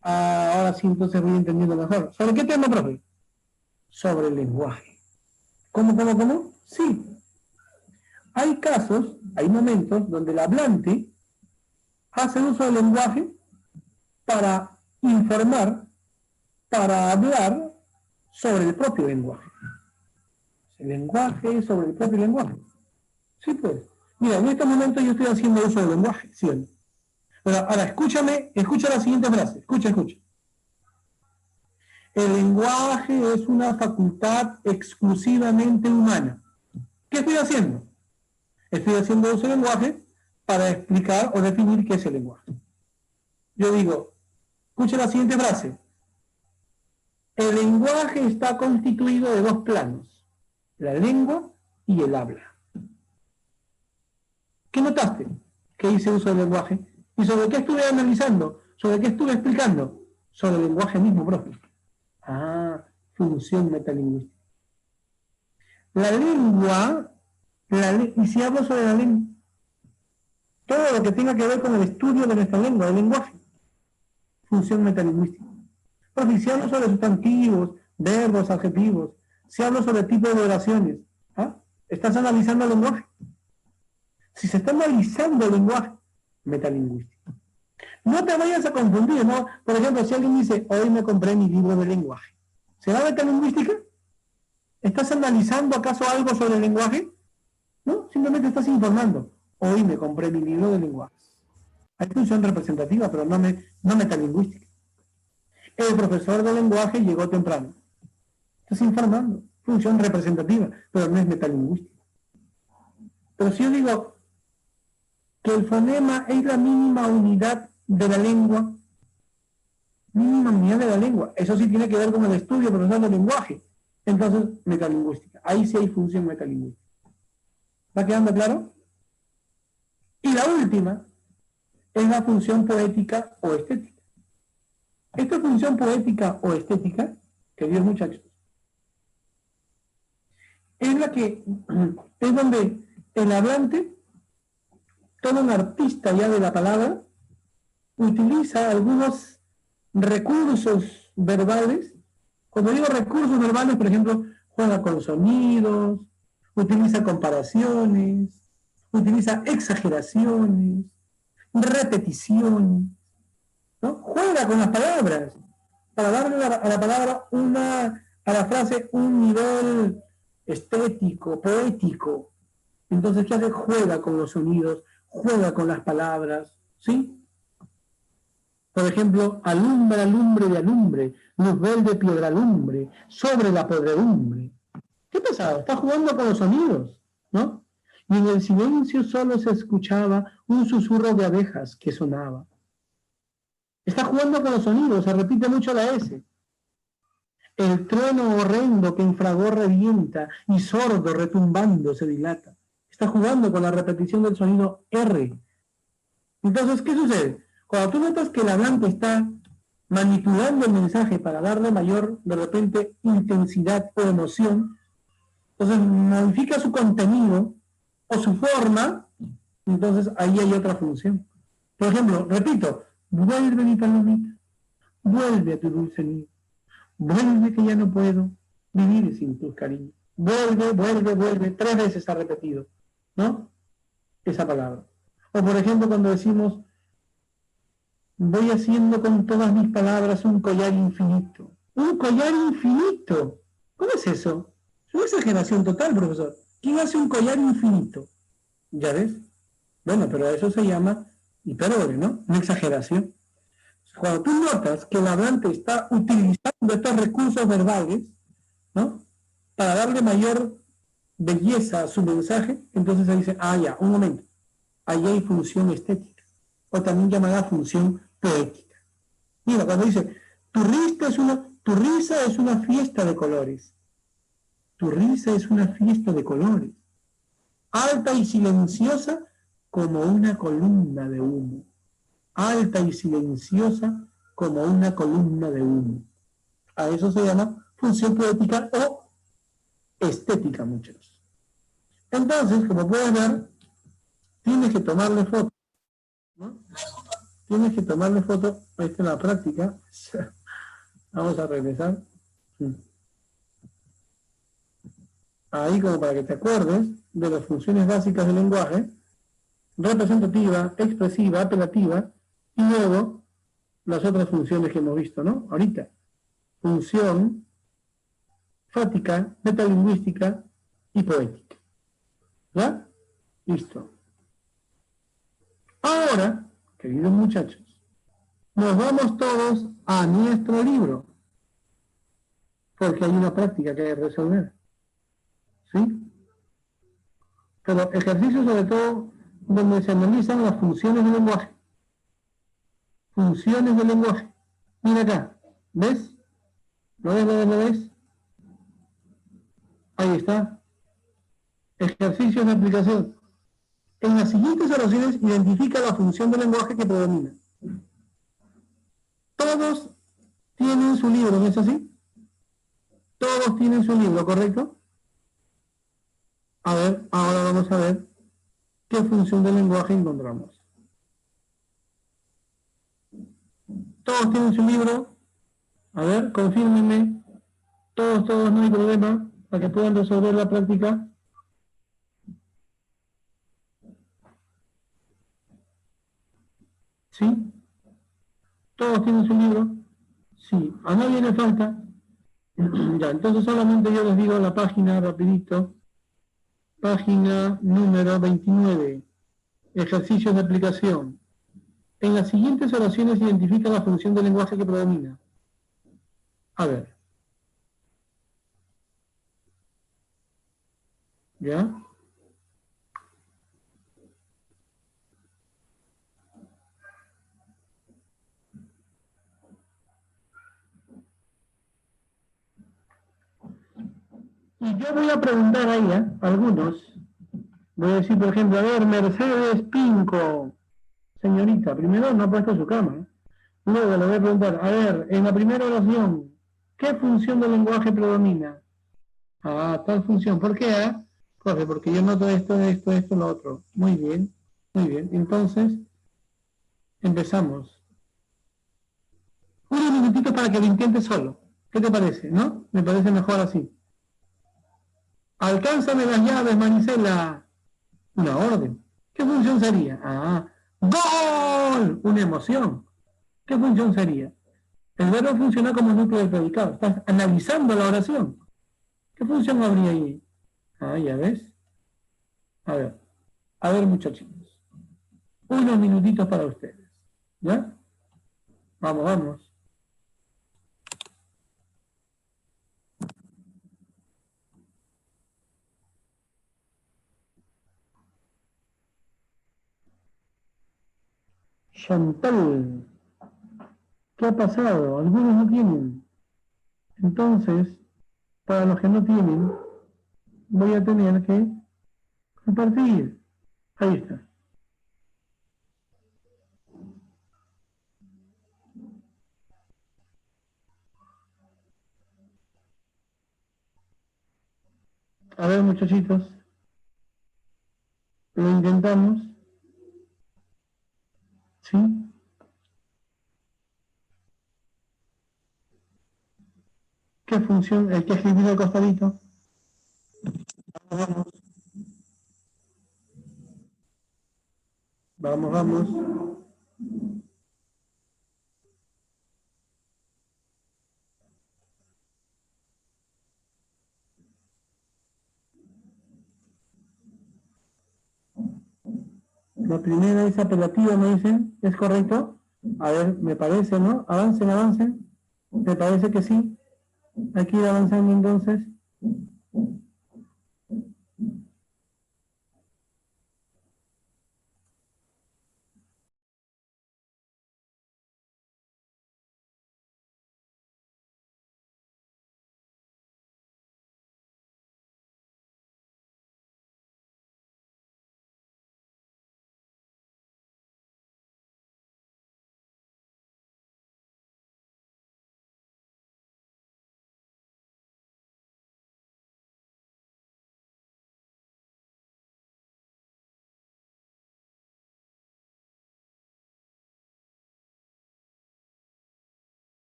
Ahora sí, entonces voy entendiendo mejor. ¿Sobre qué tema, profe? Sobre el lenguaje. ¿Cómo? Sí. Hay casos, hay momentos donde el hablante hace uso del lenguaje para informar, para hablar sobre el propio lenguaje. El lenguaje sobre el propio lenguaje. Sí, pues. Mira, en este momento yo estoy haciendo uso del lenguaje, ¿sí o no? Pero ahora, escucha la siguiente frase. Escucha. El lenguaje es una facultad exclusivamente humana. ¿Qué estoy haciendo? Estoy haciendo uso del lenguaje para explicar o definir qué es el lenguaje. Yo digo, escucha la siguiente frase. El lenguaje está constituido de dos planos, la lengua y el habla. ¿Qué notaste? Que hice uso del lenguaje. ¿Y sobre qué estuve analizando? ¿Sobre qué estuve explicando? Sobre el lenguaje mismo, profe. Función metalingüística. La lengua, y si hablo sobre la lengua, todo lo que tenga que ver con el estudio de nuestra lengua, el lenguaje, función metalingüística. Profe, si hablo sobre sustantivos, verbos, adjetivos, si hablo sobre tipos de oraciones, ¿estás analizando el lenguaje? Si se está analizando el lenguaje, metalingüístico. No te vayas a confundir, ¿no? Por ejemplo, si alguien dice, hoy me compré mi libro de lenguaje, ¿será metalingüística? ¿Estás analizando acaso algo sobre el lenguaje? No, simplemente estás informando. Hoy me compré mi libro de lenguaje. Hay función representativa, pero no metalingüística. El profesor de lenguaje llegó temprano. Estás informando. Función representativa, pero no es metalingüística. Pero si yo digo que el fonema es la mínima unidad de la lengua, eso sí tiene que ver con el estudio profesor del lenguaje. Entonces, metalingüística. Ahí sí hay función metalingüística. ¿Va quedando claro? Y la última es la función poética o estética. Esta función poética o estética, queridos muchachos, es donde el hablante, todo un artista ya de la palabra, utiliza algunos recursos verbales. Cuando digo recursos verbales, por ejemplo, juega con sonidos, utiliza comparaciones, utiliza exageraciones, repeticiones, ¿no? Juega con las palabras para darle a la palabra a la frase un nivel estético, poético. Entonces, ¿qué hace? Juega con los sonidos, juega con las palabras, ¿sí? Por ejemplo, alumbra, lumbre de alumbre, luzbel de piedra lumbre, sobre la podredumbre. ¿Qué pasaba? Está jugando con los sonidos, ¿no? Y en el silencio solo se escuchaba un susurro de abejas que sonaba. Está jugando con los sonidos, se repite mucho la S. El trueno horrendo que en fragor revienta y sordo retumbando se dilata. Está jugando con la repetición del sonido R. Entonces, ¿qué sucede? Cuando tú notas que el hablante está manipulando el mensaje para darle mayor, de repente, intensidad o emoción, entonces modifica su contenido o su forma, entonces ahí hay otra función. Por ejemplo, repito, vuelve mi palomita, vuelve a tu dulce nido, vuelve que ya no puedo vivir sin tus cariños. Vuelve, 3 veces ha repetido, ¿no? Esa palabra. O por ejemplo, cuando decimos, voy haciendo con todas mis palabras un collar infinito. ¡Un collar infinito! ¿Cómo es eso? Es una exageración total, profesor. ¿Quién hace un collar infinito? ¿Ya ves? Bueno, pero eso se llama hipérbole, ¿no? Una exageración. Cuando tú notas que el hablante está utilizando estos recursos verbales, ¿no? Para darle mayor belleza a su mensaje, entonces se dice, ya, un momento. Ahí hay función estética, o también llamada función poética. Mira, cuando dice, tu risa es una fiesta de colores. Tu risa es una fiesta de colores. Alta y silenciosa como una columna de humo. Alta y silenciosa como una columna de humo. A eso se llama función poética o estética, muchachos. Entonces, como puedes ver, tienes que tomarle foto, ¿no? Tienes que tomarle foto, ahí está la práctica. Vamos a regresar. Ahí como para que te acuerdes de las funciones básicas del lenguaje, representativa, expresiva, apelativa, y luego las otras funciones que hemos visto, ¿no? Ahorita. Función, fática, metalingüística y poética. ¿Ya? Listo. Ahora, queridos muchachos, nos vamos todos a nuestro libro, porque hay una práctica que hay que resolver. ¿Sí? Pero ejercicios sobre todo donde se analizan las funciones del lenguaje. Funciones del lenguaje. Mira acá. ¿Ves? ¿Lo ves? ¿Lo ves? ¿Lo ves? Ahí está. Ejercicios de aplicación. En las siguientes oraciones identifica la función del lenguaje que predomina. Todos tienen su libro, ¿no es así? Todos tienen su libro, ¿correcto? A ver, ahora vamos a ver qué función del lenguaje encontramos. Todos tienen su libro. A ver, confírmenme. Todos, no hay problema, para que puedan resolver la práctica. ¿Sí? ¿Todos tienen su libro? Sí. ¿A nadie le falta? Ya, entonces solamente yo les digo la página rapidito. Página número 29. Ejercicios de aplicación. En las siguientes oraciones identifica la función del lenguaje que predomina. A ver. ¿Ya? Y yo voy a preguntar a ella, a algunos. Voy a decir, por ejemplo, a ver, Mercedes Pinco. Señorita, primero no ha puesto su cama. Luego le voy a preguntar, a ver, en la primera oración, ¿qué función del lenguaje predomina? Ah, tal función. ¿Por qué? Profe, porque yo noto esto, lo otro. Muy bien, muy bien. Entonces, empezamos. Unos minutitos para que lo intentes solo. ¿Qué te parece? ¿No? Me parece mejor así. Alcánzame las llaves, Manicela. Una orden. ¿Qué función sería? Ah, ¡gol! Una emoción. ¿Qué función sería? El verbo funciona como núcleo del predicado. Estás analizando la oración. ¿Qué función habría ahí? Ah, ya ves. A ver muchachitos. Unos minutitos para ustedes. ¿Ya? Vamos, vamos. Chantal, ¿qué ha pasado? Algunos no tienen. Entonces, para los que no tienen, voy a tener que compartir. Ahí está. A ver, muchachitos, lo intentamos. ¿Sí? ¿Qué función? El que escribir al costadito. Vamos, vamos, vamos. La primera es apelativa, me dicen. ¿Es correcto? A ver, me parece, ¿no? Avancen, avancen. Me parece que sí. Hay que ir avanzando entonces.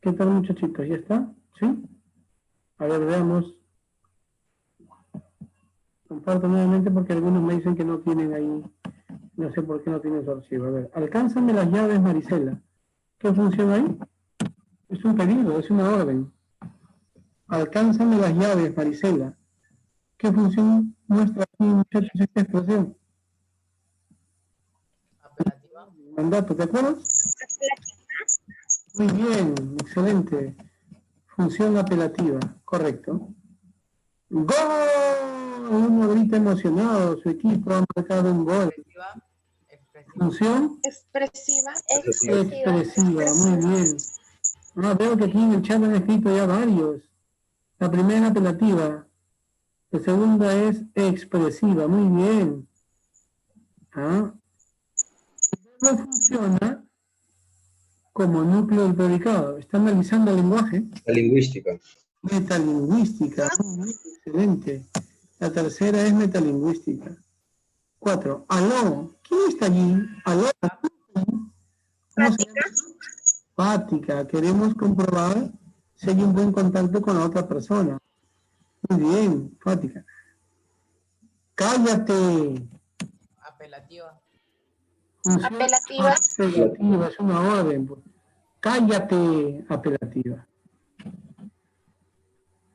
¿Qué tal, muchachitos? ¿Ya está? ¿Sí? A ver, veamos. Comparto nuevamente porque algunos me dicen que no tienen ahí. No sé por qué no tienen su archivo. A ver, alcánzame las llaves, Marisela. ¿Qué función hay? Es un pedido, es una orden. Alcánzame las llaves, Marisela. ¿Qué función muestra aquí, muchachos, esta expresión? Apelativa. Mandato, ¿te acuerdas? Muy bien, excelente. Función apelativa, correcto. ¡Gol! Uno grita emocionado, su equipo ha marcado un gol. Expresiva. Expresiva. Función Expresiva. expresiva, muy bien. Ah, veo que aquí en el chat han escrito ya varios. La primera es apelativa, la segunda es expresiva, muy bien. Ah, no funciona como núcleo del predicado. Está analizando el lenguaje. La lingüística. Metalingüística, muy bien, excelente. La tercera es metalingüística. 4. Aló, ¿quién está allí? Aló, ¿cómo se llama? Fática, queremos comprobar si hay un buen contacto con la otra persona. Muy bien, Fática. Cállate. Apelativa. Función Apelativa. apelativa, es una orden. Pues. Cállate, apelativa.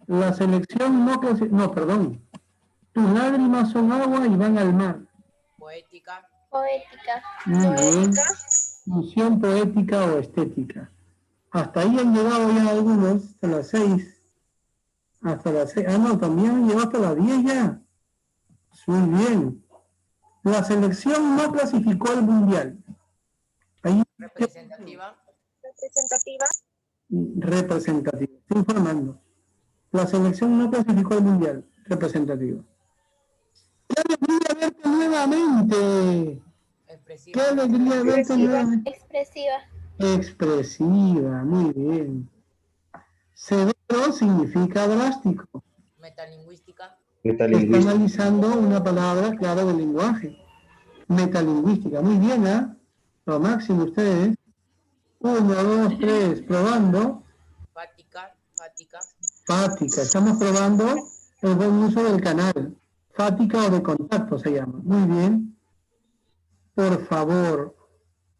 La selección no, perdón. Tus lágrimas son agua y van al mar. Poética. Poética. Muy bien. Función poética o estética. Hasta ahí han llegado ya algunos, hasta las 6. Hasta las 6. Ah, no, también han llegado hasta las 10 ya. Muy bien. La selección no clasificó al mundial. Ahí Representativa. Representativa. representativa. Estoy informando. La selección no clasificó al mundial. Representativa. ¡Qué alegría verte nuevamente! Expresiva. ¡Qué alegría verte nuevamente! Expresiva. Expresiva, muy bien. Severo significa drástico. Metalingüística. Está Metalingüística. analizando una palabra, claro, del lenguaje. Metalingüística. Muy bien, ¿eh? Lo máximo ustedes. 1, 2, 3, probando. Fática. Fática. Fática. Estamos probando el buen uso del canal. Fática o de contacto se llama. Muy bien. Por favor,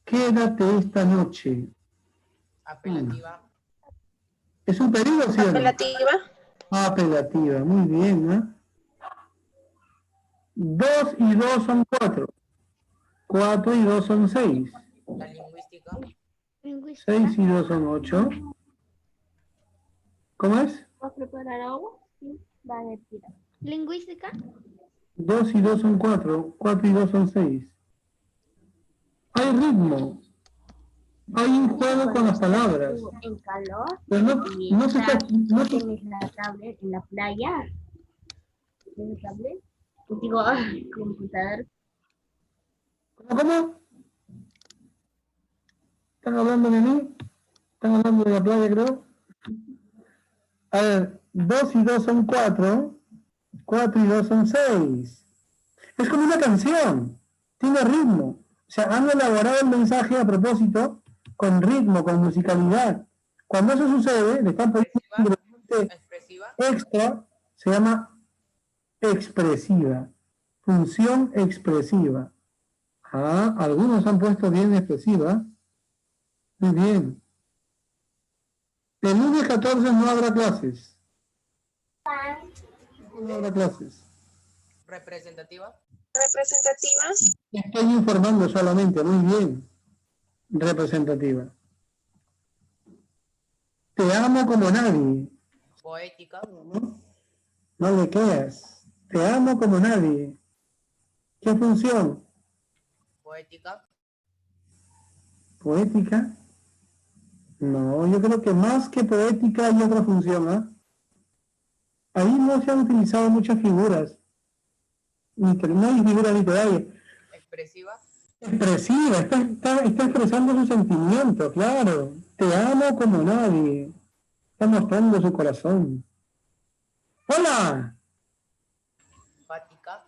quédate esta noche. Apelativa. ¿Es un pedido, sí o no? Apelativa. Apelativa. Muy bien, ¿eh? 2 y 2 son 4. 4 y 2 son 6. La lingüística. 6 y 2 son 8. ¿Cómo es? ¿Vas a preparar agua? Sí, va a tirar. Lingüística. 2 y 2 son 4. 4 y 2 son 6. Hay ritmo. Hay un juego con las palabras. En calor. Pero no se está... Tienes la tablet en la playa. ¿Tienes tablet? Digo, computador. ¿Cómo? ¿Están hablando de mí? ¿Están hablando de la playa, creo? A ver, 2 y 2 son 4. 4 y 2 son 6. Es como una canción. Tiene ritmo. O sea, han elaborado el mensaje a propósito con ritmo, con musicalidad. Cuando eso sucede, le están poniendo un ingrediente Expresiva. extra, se llama expresiva. Función expresiva. Ah, algunos han puesto bien expresiva. Muy bien. El lunes 14 no habrá clases. No habrá clases. Representativa. Representativa. Estoy informando solamente, muy bien. Representativa. Te amo como nadie. Poética. ¿No? No le quedas. Te amo como nadie. ¿Qué función? Poética. ¿Poética? No, yo creo que más que poética hay otra función, ¿ah? Ahí no se han utilizado muchas figuras. No hay figuras literarias. Expresiva. Expresiva, está expresando su sentimiento, claro. Te amo como nadie. Está mostrando su corazón. ¡Hola! Fática.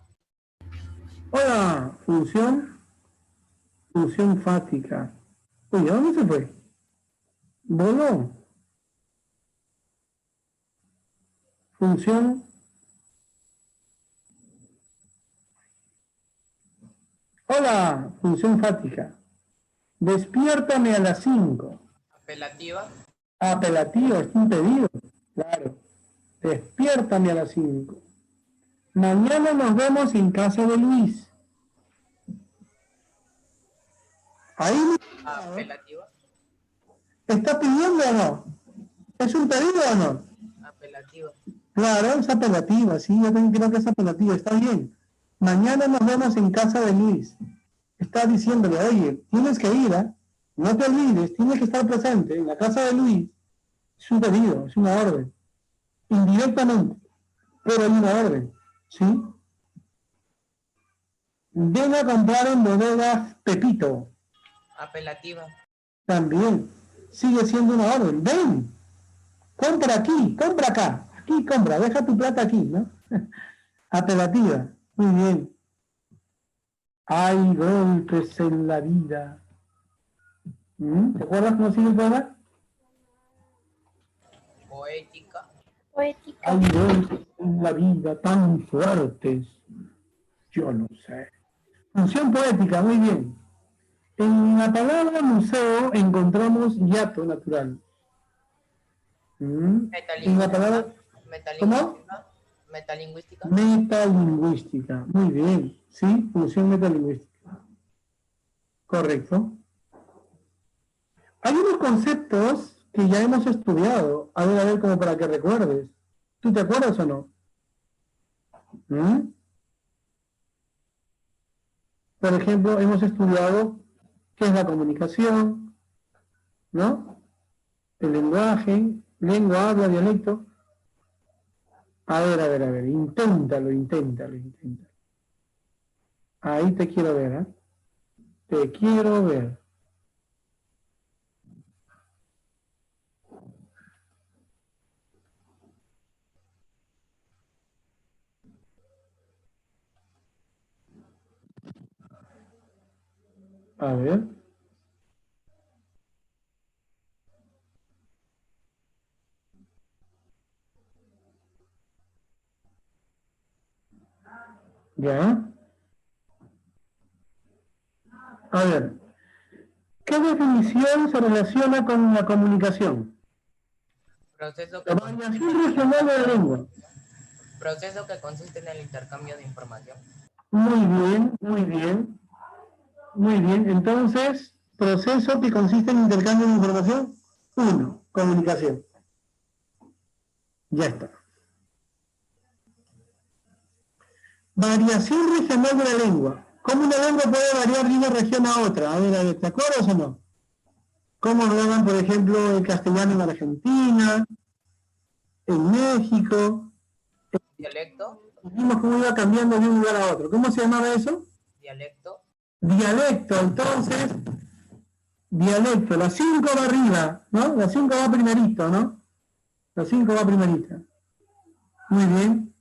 ¡Hola! Función. Función fática. Oye, ¿a dónde se fue? ¿Voló? Función hola, función fática. Despiértame a las 5. Apelativa. Apelativo, es un pedido. Claro. Despiértame a las 5. Mañana nos vemos en casa de Luis. Ahí Apelativa. está pidiendo o no. ¿Es un pedido o no? Apelativa. Claro, es apelativa, sí, yo también creo que es apelativa, está bien. Mañana nos vemos en casa de Luis. Está diciéndole, oye, tienes que ir, ¿eh? No te olvides, tienes que estar presente en la casa de Luis. Es un pedido, es una orden. Indirectamente, pero hay una orden, ¿sí? Ven a comprar en bodegas Pepito. Apelativa. También sigue siendo una orden. Ven, compra aquí, compra acá. Aquí compra, deja tu plata aquí, ¿no? Apelativa, muy bien. Hay golpes en la vida. ¿Te acuerdas cómo sigue el poema? Poética. Poética. Hay golpes en la vida tan fuertes. Yo no sé. Función poética, muy bien. En la palabra museo encontramos hiato natural. En la palabra, ¿cómo? Metalingüística. Metalingüística. Metalingüística. Muy bien. Sí, función metalingüística. Correcto. Hay unos conceptos que ya hemos estudiado. A ver, como para que recuerdes. ¿Tú te acuerdas o no? Por ejemplo, hemos estudiado qué es la comunicación, ¿no? El lenguaje, lengua, habla, dialecto. A ver, inténtalo. Ahí te quiero ver, ¿eh? Te quiero ver. A ver. ¿Ya? A ver. ¿Qué definición se relaciona con la comunicación? Proceso La que variación regional de la lengua. Proceso que consiste en el intercambio de información. Muy bien, muy bien. Muy bien. Entonces, proceso que consiste en intercambio de información. 1. Comunicación. Ya está. Variación regional de la lengua. ¿Cómo una lengua puede variar de una región a otra? A ver, ¿te acuerdas o no? ¿Cómo hablaban, por ejemplo, el castellano en Argentina, en México? Dialecto. Vimos cómo iba cambiando de un lugar a otro. ¿Cómo se llamaba eso? Dialecto. Dialecto. Entonces, dialecto. La 5 va arriba, ¿no? La 5 va primerito, ¿no? La 5 va primerita. Muy bien.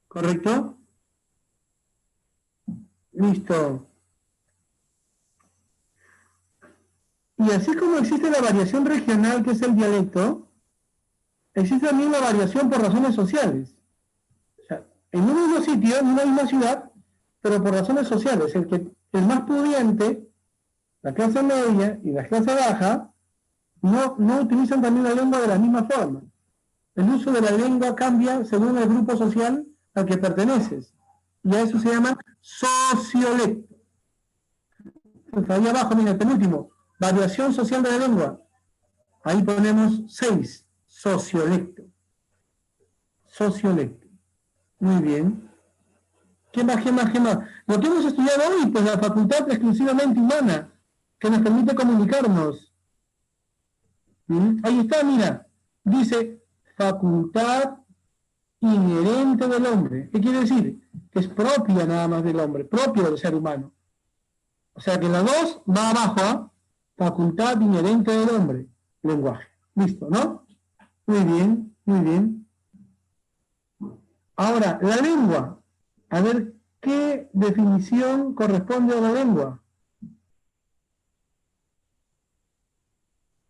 ¿Correcto? Listo. Y así como existe la variación regional, que es el dialecto, existe también la variación por razones sociales. O sea, en un mismo sitio, en una misma ciudad, pero por razones sociales. El más pudiente, la clase media y la clase baja, no utilizan también la lengua de la misma forma. El uso de la lengua cambia según el grupo social al que perteneces. Y a eso se llama sociolecto. Ahí abajo, mira, el penúltimo, variación social de la lengua. Ahí ponemos 6, sociolecto. Sociolecto. Muy bien. ¿Qué más? Lo que hemos estudiado hoy, pues la facultad exclusivamente humana, que nos permite comunicarnos. Ahí está, mira. Dice, facultad inherente del hombre. ¿Qué quiere decir? Que es propia nada más del hombre, propia del ser humano. O sea que la 2 va abajo a facultad inherente del hombre, lenguaje. Listo, ¿no? Muy bien, muy bien. Ahora, la lengua. A ver, ¿qué definición corresponde a la lengua?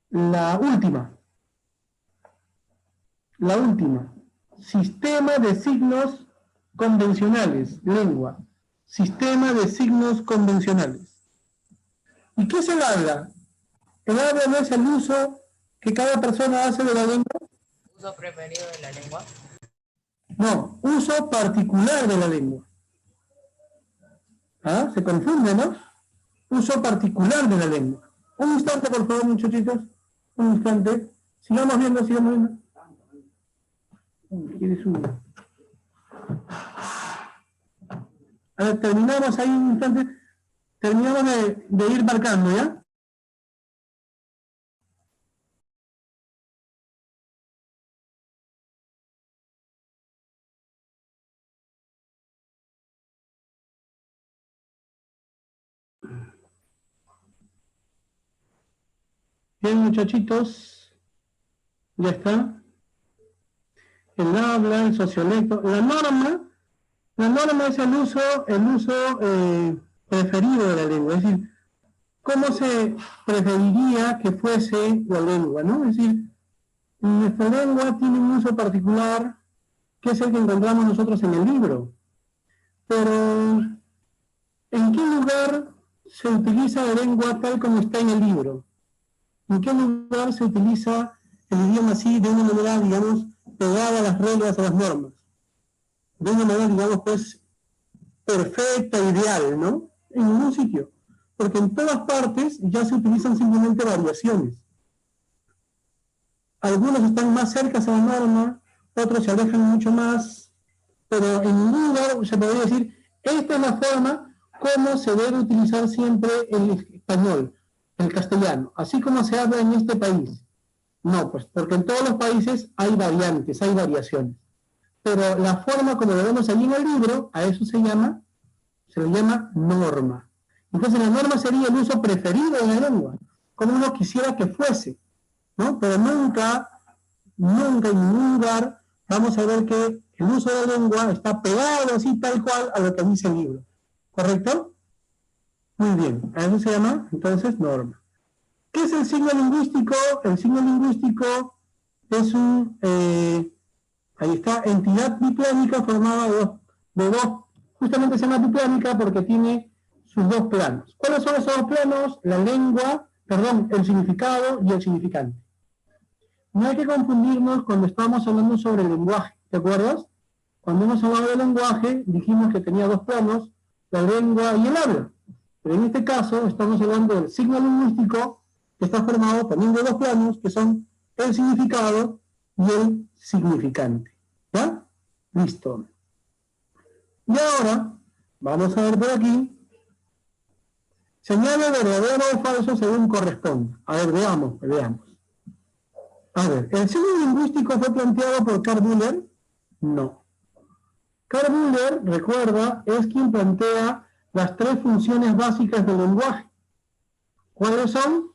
La última. La última. Sistema de signos convencionales. Lengua. Sistema de signos convencionales. ¿Y qué es el habla? El habla no es el uso que cada persona hace de la lengua. Uso preferido de la lengua. No, uso particular de la lengua. ¿Ah? Se confunde, ¿no? Uso particular de la lengua. Un instante, por favor, muchachitos. Un instante. Sigamos viendo, sigamos viendo. ¿Quieres uno? A ver, terminamos ahí un instante. Terminamos de ir marcando, ¿ya? Bien, muchachitos. Ya está. El habla, el sociolecto. La norma es el uso preferido de la lengua. Es decir, ¿cómo se preferiría que fuese la lengua, ¿no? Es decir, nuestra lengua tiene un uso particular que es el que encontramos nosotros en el libro. Pero, ¿en qué lugar se utiliza la lengua tal como está en el libro? ¿En qué lugar se utiliza el idioma así, de una manera, digamos, pegada a las reglas, a las normas? De una manera, digamos, pues, perfecta, ideal, ¿no? En ningún sitio. Porque en todas partes ya se utilizan simplemente variaciones. Algunos están más cerca a la norma, otros se alejan mucho más, pero en ningún lugar se podría decir, esta es la forma como se debe utilizar siempre el español, el castellano, así como se habla en este país. No, pues, porque en todos los países hay variantes, hay variaciones. Pero la forma como lo vemos allí en el libro, a eso se le llama norma. Entonces la norma sería el uso preferido de la lengua, como uno quisiera que fuese, ¿no? Pero nunca en ningún lugar vamos a ver que el uso de la lengua está pegado así tal cual a lo que dice el libro. ¿Correcto? Muy bien, a eso se llama entonces norma. ¿Qué es el signo lingüístico? El signo lingüístico es ahí está, entidad biplánica formada de dos, justamente se llama biplánica porque tiene sus dos planos. ¿Cuáles son esos dos planos? La lengua, perdón, el significado y el significante. No hay que confundirnos cuando estamos hablando sobre el lenguaje, ¿te acuerdas? Cuando hemos hablado del lenguaje, dijimos que tenía dos planos, la lengua y el habla. Pero en este caso estamos hablando del signo lingüístico, que está formado también de dos planos, que son el significado y el significante. ¿Ya? Listo. Y ahora, vamos a ver por aquí, señale verdadero o falso según corresponda. A ver, veamos. A ver, ¿el signo lingüístico fue planteado por Carl Müller? No. Carl Müller, recuerda, es quien plantea las tres funciones básicas del lenguaje. ¿Cuáles son?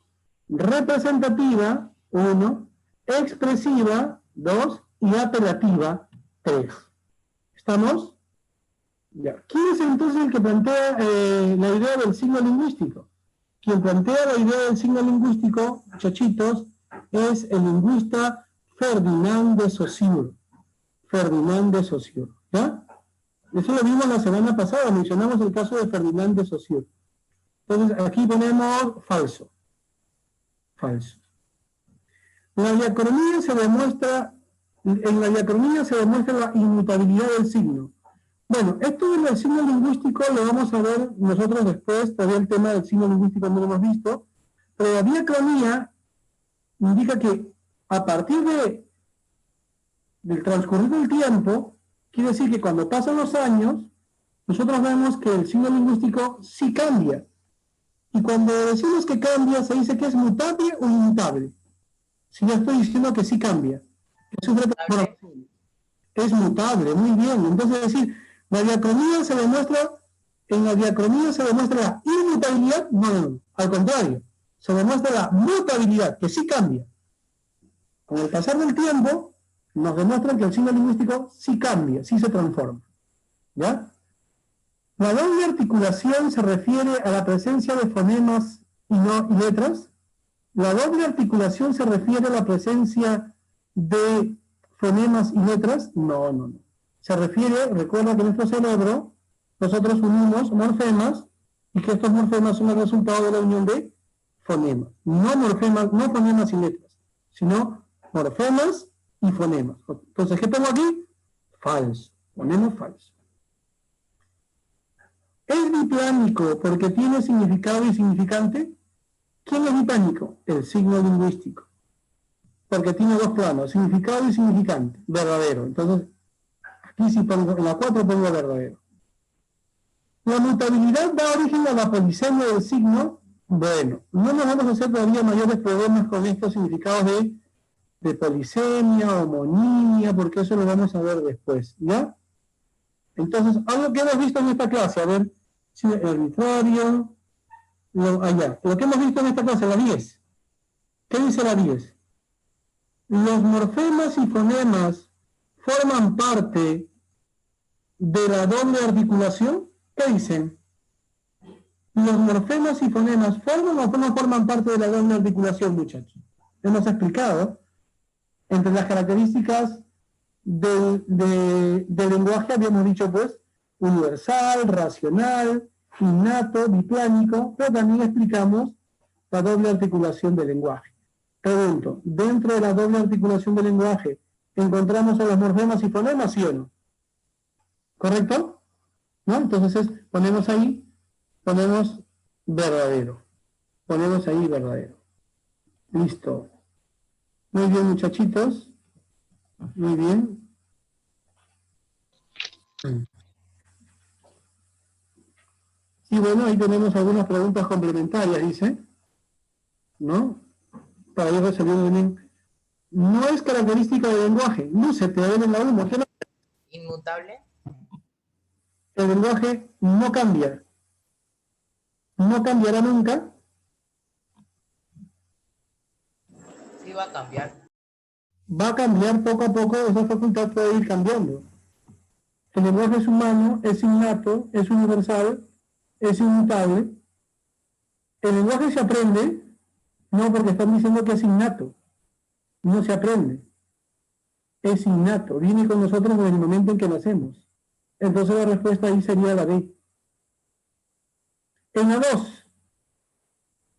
Representativa, 1, expresiva, 2, y apelativa, 3. ¿Estamos? Ya. ¿Quién es entonces el que plantea la idea del signo lingüístico? Quien plantea la idea del signo lingüístico, muchachitos, es el lingüista Ferdinand de Saussure. ¿Ya? Eso lo vimos la semana pasada, mencionamos el caso de Ferdinand de Saussure. Entonces, aquí ponemos falso. En la diacronía se demuestra la inmutabilidad del signo. Bueno, esto del signo lingüístico lo vamos a ver nosotros después, todavía el tema del signo lingüístico no lo hemos visto, pero la diacronía indica que a partir del transcurrir del tiempo, quiere decir que cuando pasan los años, nosotros vemos que el signo lingüístico sí cambia. Y cuando decimos que cambia, se dice que es mutable o inmutable. Si yo estoy diciendo que sí cambia, que sufre transformaciones. Es mutable, muy bien. Entonces, es decir, en la diacronía se demuestra la inmutabilidad, no, al contrario, se demuestra la mutabilidad, que sí cambia. Con el pasar del tiempo, nos demuestran que el signo lingüístico sí cambia, sí se transforma. ¿Ya? La doble articulación se refiere a la presencia de fonemas y letras. La doble articulación se refiere a la presencia de fonemas y letras? No, no, no. Se refiere, recuerda que en nuestro cerebro nosotros unimos morfemas y que estos morfemas son el resultado de la unión de fonemas. No morfemas, no fonemas y letras, sino morfemas y fonemas. Entonces, ¿qué pongo aquí? Falso. Ponemos falso. ¿Es biplánico porque tiene significado y significante? ¿Quién es biplánico? El signo lingüístico. Porque tiene dos planos, significado y significante. Verdadero. Entonces, aquí si pongo, en la 4 pongo verdadero. La mutabilidad da origen a la polisemia del signo. Bueno, no nos vamos a hacer todavía mayores problemas con estos significados de polisemia, homonimia, porque eso lo vamos a ver después, ¿ya? Entonces, algo que hemos visto en esta clase, a ver, si arbitrario, lo que hemos visto en esta clase, la 10. ¿Qué dice la 10? Los morfemas y fonemas forman parte de la doble articulación. ¿Qué dicen? ¿Los morfemas y fonemas forman o no forman parte de la doble articulación, muchachos? Hemos explicado, entre las características del lenguaje habíamos dicho, pues, universal, racional, innato, biplánico, pero también explicamos la doble articulación del lenguaje. Pregunto, ¿dentro de la doble articulación del lenguaje encontramos a los morfemas y fonemas, sí o no? ¿Correcto? ¿No? Entonces ponemos ahí, ponemos verdadero. Ponemos ahí verdadero. Listo. Muy bien, muchachitos. Muy bien. Y bueno, ahí tenemos algunas preguntas complementarias, dice. ¿No? Para ir resolviendo bien. No es característica del lenguaje. No se te ve en la 1. ¿Qué no? Inmutable. El lenguaje no cambia. No cambiará nunca. Sí va a cambiar. Va a cambiar poco a poco, esa facultad puede ir cambiando. El lenguaje es humano, es innato, es universal, es inmutable. El lenguaje se aprende, no porque están diciendo que es innato, no se aprende. Es innato, viene con nosotros desde el momento en que nacemos. Entonces la respuesta ahí sería la B. En la 2,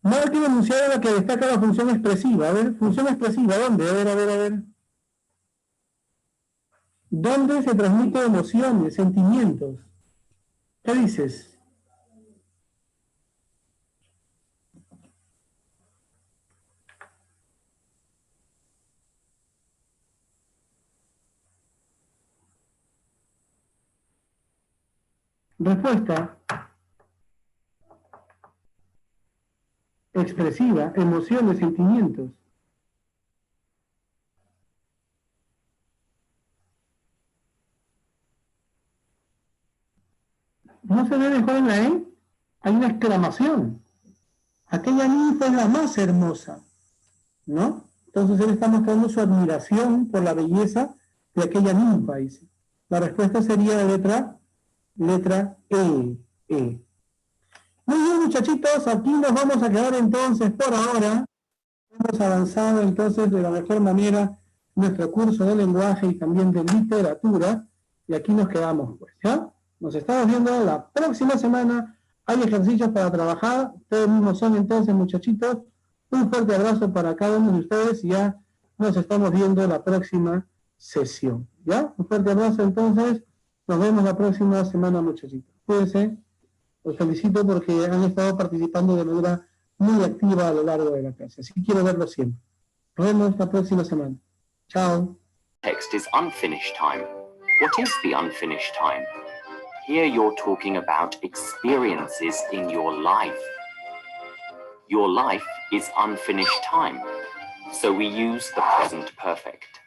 marque una enunciado en la que destaca la función expresiva. A ver, función expresiva, ¿dónde? A ver. ¿Dónde se transmiten emociones, sentimientos? ¿Qué dices? Respuesta expresiva, emociones, sentimientos. No se debe dejar en la E, hay una exclamación. Aquella ninfa es la más hermosa, ¿no? Entonces él está mostrando su admiración por la belleza de aquella ninfa, dice. La respuesta sería la letra E. Muy bien, muchachitos, aquí nos vamos a quedar entonces por ahora. Hemos avanzado entonces de la mejor manera nuestro curso de lenguaje y también de literatura. Y aquí nos quedamos, pues, ¿ya? Nos estamos viendo la próxima semana. Hay ejercicios para trabajar. Ustedes mismos son entonces, muchachitos. Un fuerte abrazo para cada uno de ustedes y ya nos estamos viendo la próxima sesión, ¿ya? Un fuerte abrazo entonces. Nos vemos la próxima semana, muchachitos. Cuídense. Los felicito porque han estado participando de manera muy activa a lo largo de la clase. Así que quiero verlo siempre. Nos vemos la próxima semana. Chao. Text is unfinished time. What is the unfinished time? Here you're talking about experiences in your life. Your life is unfinished time, so we use the present perfect.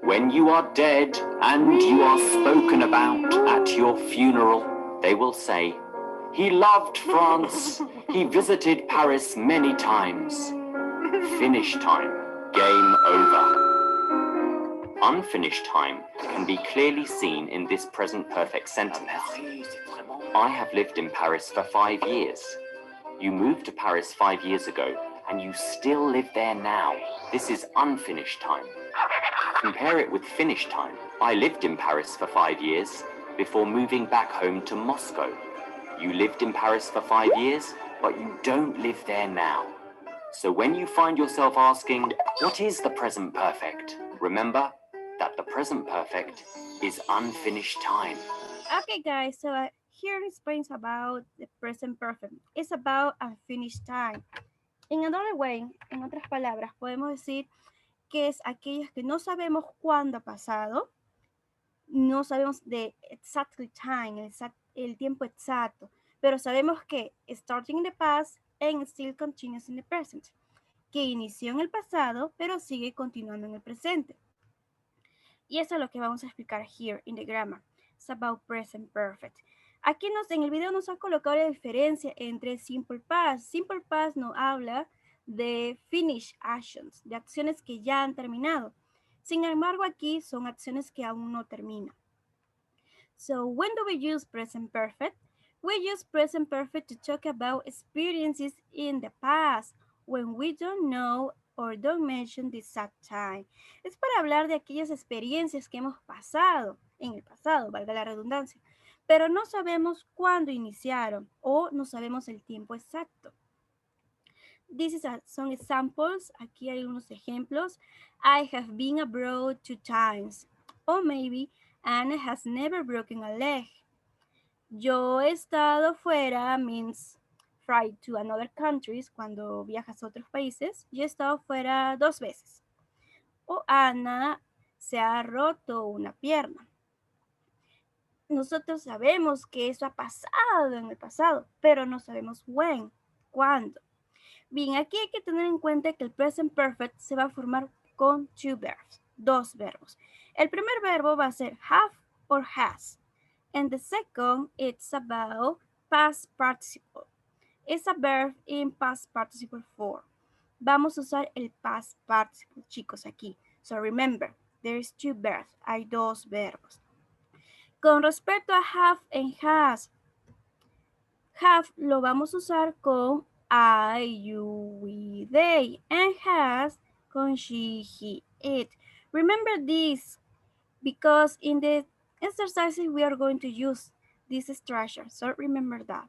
When you are dead and you are spoken about at your funeral, they will say, "He loved France, he visited Paris many times." Finished time, game over. Unfinished time can be clearly seen in this present perfect sentence. I have lived in Paris for 5 years. You moved to Paris 5 years ago, and you still live there now. This is unfinished time. Compare it with finished time. I lived in Paris for 5 years before moving back home to Moscow. You lived in Paris for 5 years, but you don't live there now. So when you find yourself asking, what is the present perfect? Remember that the present perfect is unfinished time. Okay, guys, so here explains about the present perfect. It's about unfinished time. In another way, en otras palabras, podemos decir que es aquellos que no sabemos cuándo ha pasado, no sabemos de exactly time, el tiempo exacto, pero sabemos que starting in the past and still continues in the present, que inició en el pasado, pero sigue continuando en el presente. Y eso es lo que vamos a explicar here in the grammar. It's about present perfect. Aquí en el video nos han colocado la diferencia entre simple past. Simple past nos habla de finished actions, de acciones que ya han terminado. Sin embargo, aquí son acciones que aún no terminan. So, when do we use present perfect? We use present perfect to talk about experiences in the past when we don't know or don't mention the exact time. Es para hablar de aquellas experiencias que hemos pasado, en el pasado, valga la redundancia, pero no sabemos cuándo iniciaron o no sabemos el tiempo exacto. These are some examples. Aquí hay unos ejemplos. I have been abroad 2 times. Or maybe Anna has never broken a leg. Yo he estado fuera means fly to another countries. Cuando viajas a otros países. Yo he estado fuera 2 veces. O Ana se ha roto una pierna. Nosotros sabemos que eso ha pasado en el pasado, pero no sabemos when, cuándo. Bien, aquí hay que tener en cuenta que el present perfect se va a formar con 2 verbs, 2 verbos. El primer verbo va a ser have or has. And the second, it's about past participle. It's a verb in past participle form. Vamos a usar el past participle, chicos, aquí. So remember, there is 2 verbs. Hay 2 verbos. Con respecto a have and has, have lo vamos a usar con I, you, we, they, and has con she, he, it. Remember this because in the exercises we are going to use this structure, so remember that.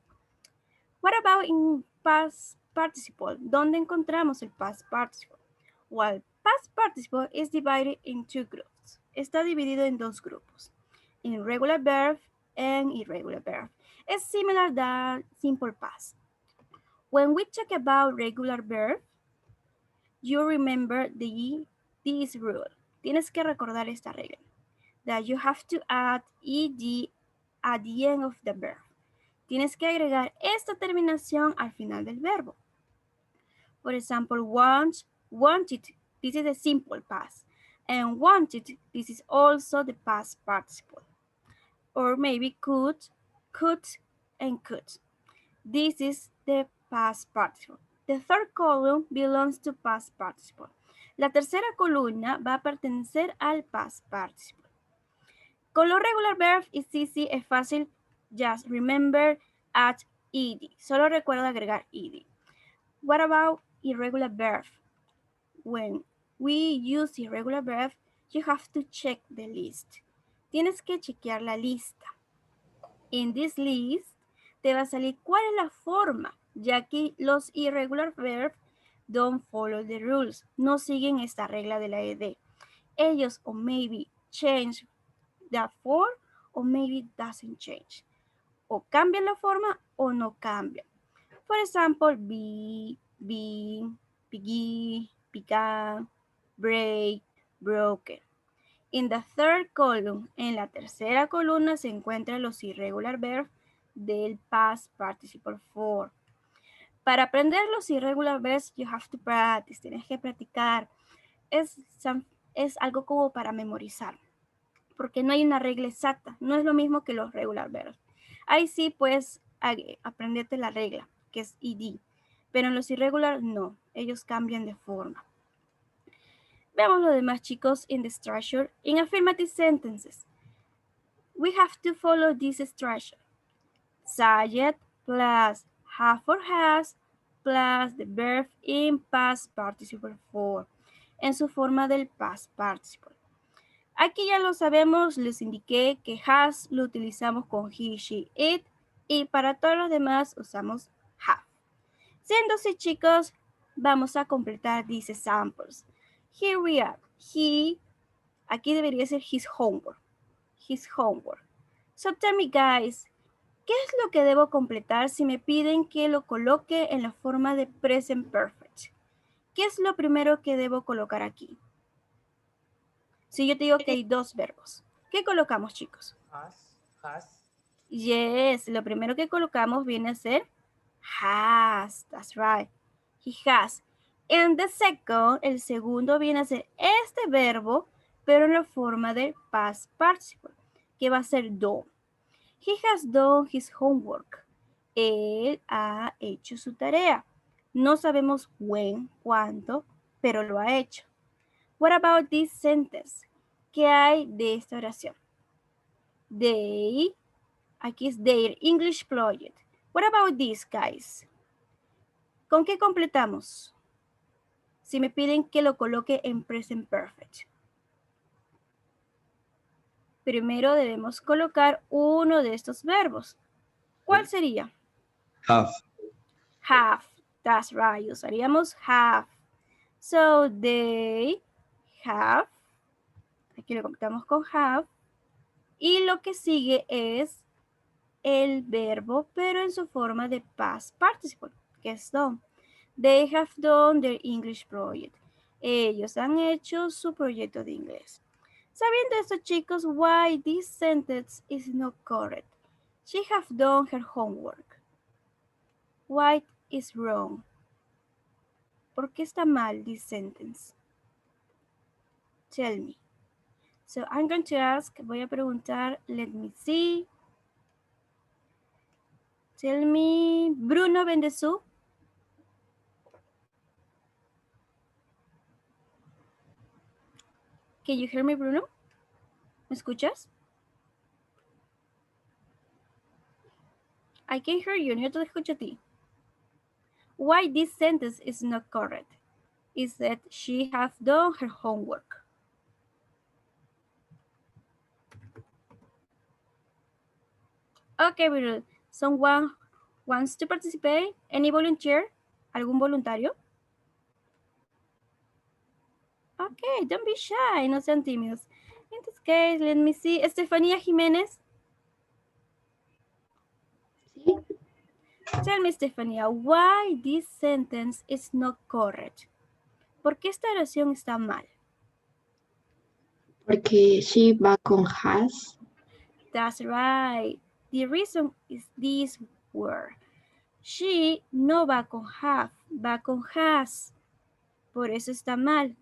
What about in past participle? ¿Dónde encontramos el past participle? Well, past participle is divided in 2 groups. Está dividido en 2 grupos, in regular verb and irregular verb. It's similar to simple past. When we talk about regular verb, you remember this rule. Tienes que recordar esta regla. That you have to add ed at the end of the verb. Tienes que agregar esta terminación al final del verbo. For example, want, wanted, this is the simple past. And wanted, this is also the past participle. Or maybe could, and could. This is the past participle. The third column belongs to past participle. La tercera columna va a pertenecer al past participle. Con los regular verbs es easy, es fácil. Just remember add ed. Solo recuerda agregar ed. What about irregular verb? When we use irregular verb, you have to check the list. Tienes que chequear la lista. In this list, te va a salir cuál es la forma, ya que los irregular verbs don't follow the rules. No siguen esta regla de la ed. Ellos o maybe change that form or maybe doesn't change. O cambian la forma o no cambian. For example, be, begin, began, break, broken. In the third column, en la tercera columna se encuentran los irregular verbs del past participle form. Para aprender los irregular verbs, you have to practice, tienes que practicar. Es algo como para memorizar, porque no hay una regla exacta, no es lo mismo que los regular verbs. Ahí sí puedes aprenderte la regla, que es ed, pero en los irregular no, ellos cambian de forma. Veamos lo demás, chicos, in the structure. In affirmative sentences, we have to follow this structure. Subject plus have or has plus the verb in past participle form, en su forma del past participle. Aquí ya lo sabemos, les indiqué que has lo utilizamos con he, she, it, y para todos los demás usamos have. Siendo así, chicos, vamos a completar these examples. Here we are. He, aquí debería ser his homework. His homework. So tell me, guys, ¿qué es lo que debo completar si me piden que lo coloque en la forma de present perfect? ¿Qué es lo primero que debo colocar aquí? Si yo te digo que hay dos verbos, ¿qué colocamos, chicos? Has. Yes, lo primero que colocamos viene a ser has. That's right. He has. And the second, el segundo viene a ser este verbo, pero en la forma de past participle, que va a ser done. He has done his homework. Él ha hecho su tarea. No sabemos when, cuándo, pero lo ha hecho. What about this sentence? ¿Qué hay de esta oración? They, aquí es their English project. What about this, guys? ¿Con qué completamos? Si me piden que lo coloque en present perfect. Primero debemos colocar uno de estos verbos. ¿Cuál sería? Have. Have. That's right. Usaríamos have. So, they have. Aquí lo completamos con have. Y lo que sigue es el verbo, pero en su forma de past participle, que es done. They have done their English project. Ellos han hecho su proyecto de inglés. Sabiendo esto, chicos, why this sentence is not correct? She have done her homework. Why is wrong? ¿Por qué está mal this sentence? Tell me. So I'm going to ask, voy a preguntar, let me see. Tell me, Bruno Bendezú. Can you hear me, Bruno? ¿Me escuchas? I can hear you, no te escucho a ti. Why this sentence is not correct? Is that she have done her homework. Okay, Bruno. Someone wants to participate? Any volunteer? ¿Algún voluntario? Okay, don't be shy, no sean tímidos. In this case, let me see. Estefanía Jiménez. Tell me, Estefanía, why this sentence is not correct? ¿Por qué esta oración está mal? Porque she va con has. That's right. The reason is this word. She no va con have, va con has. Por eso está mal.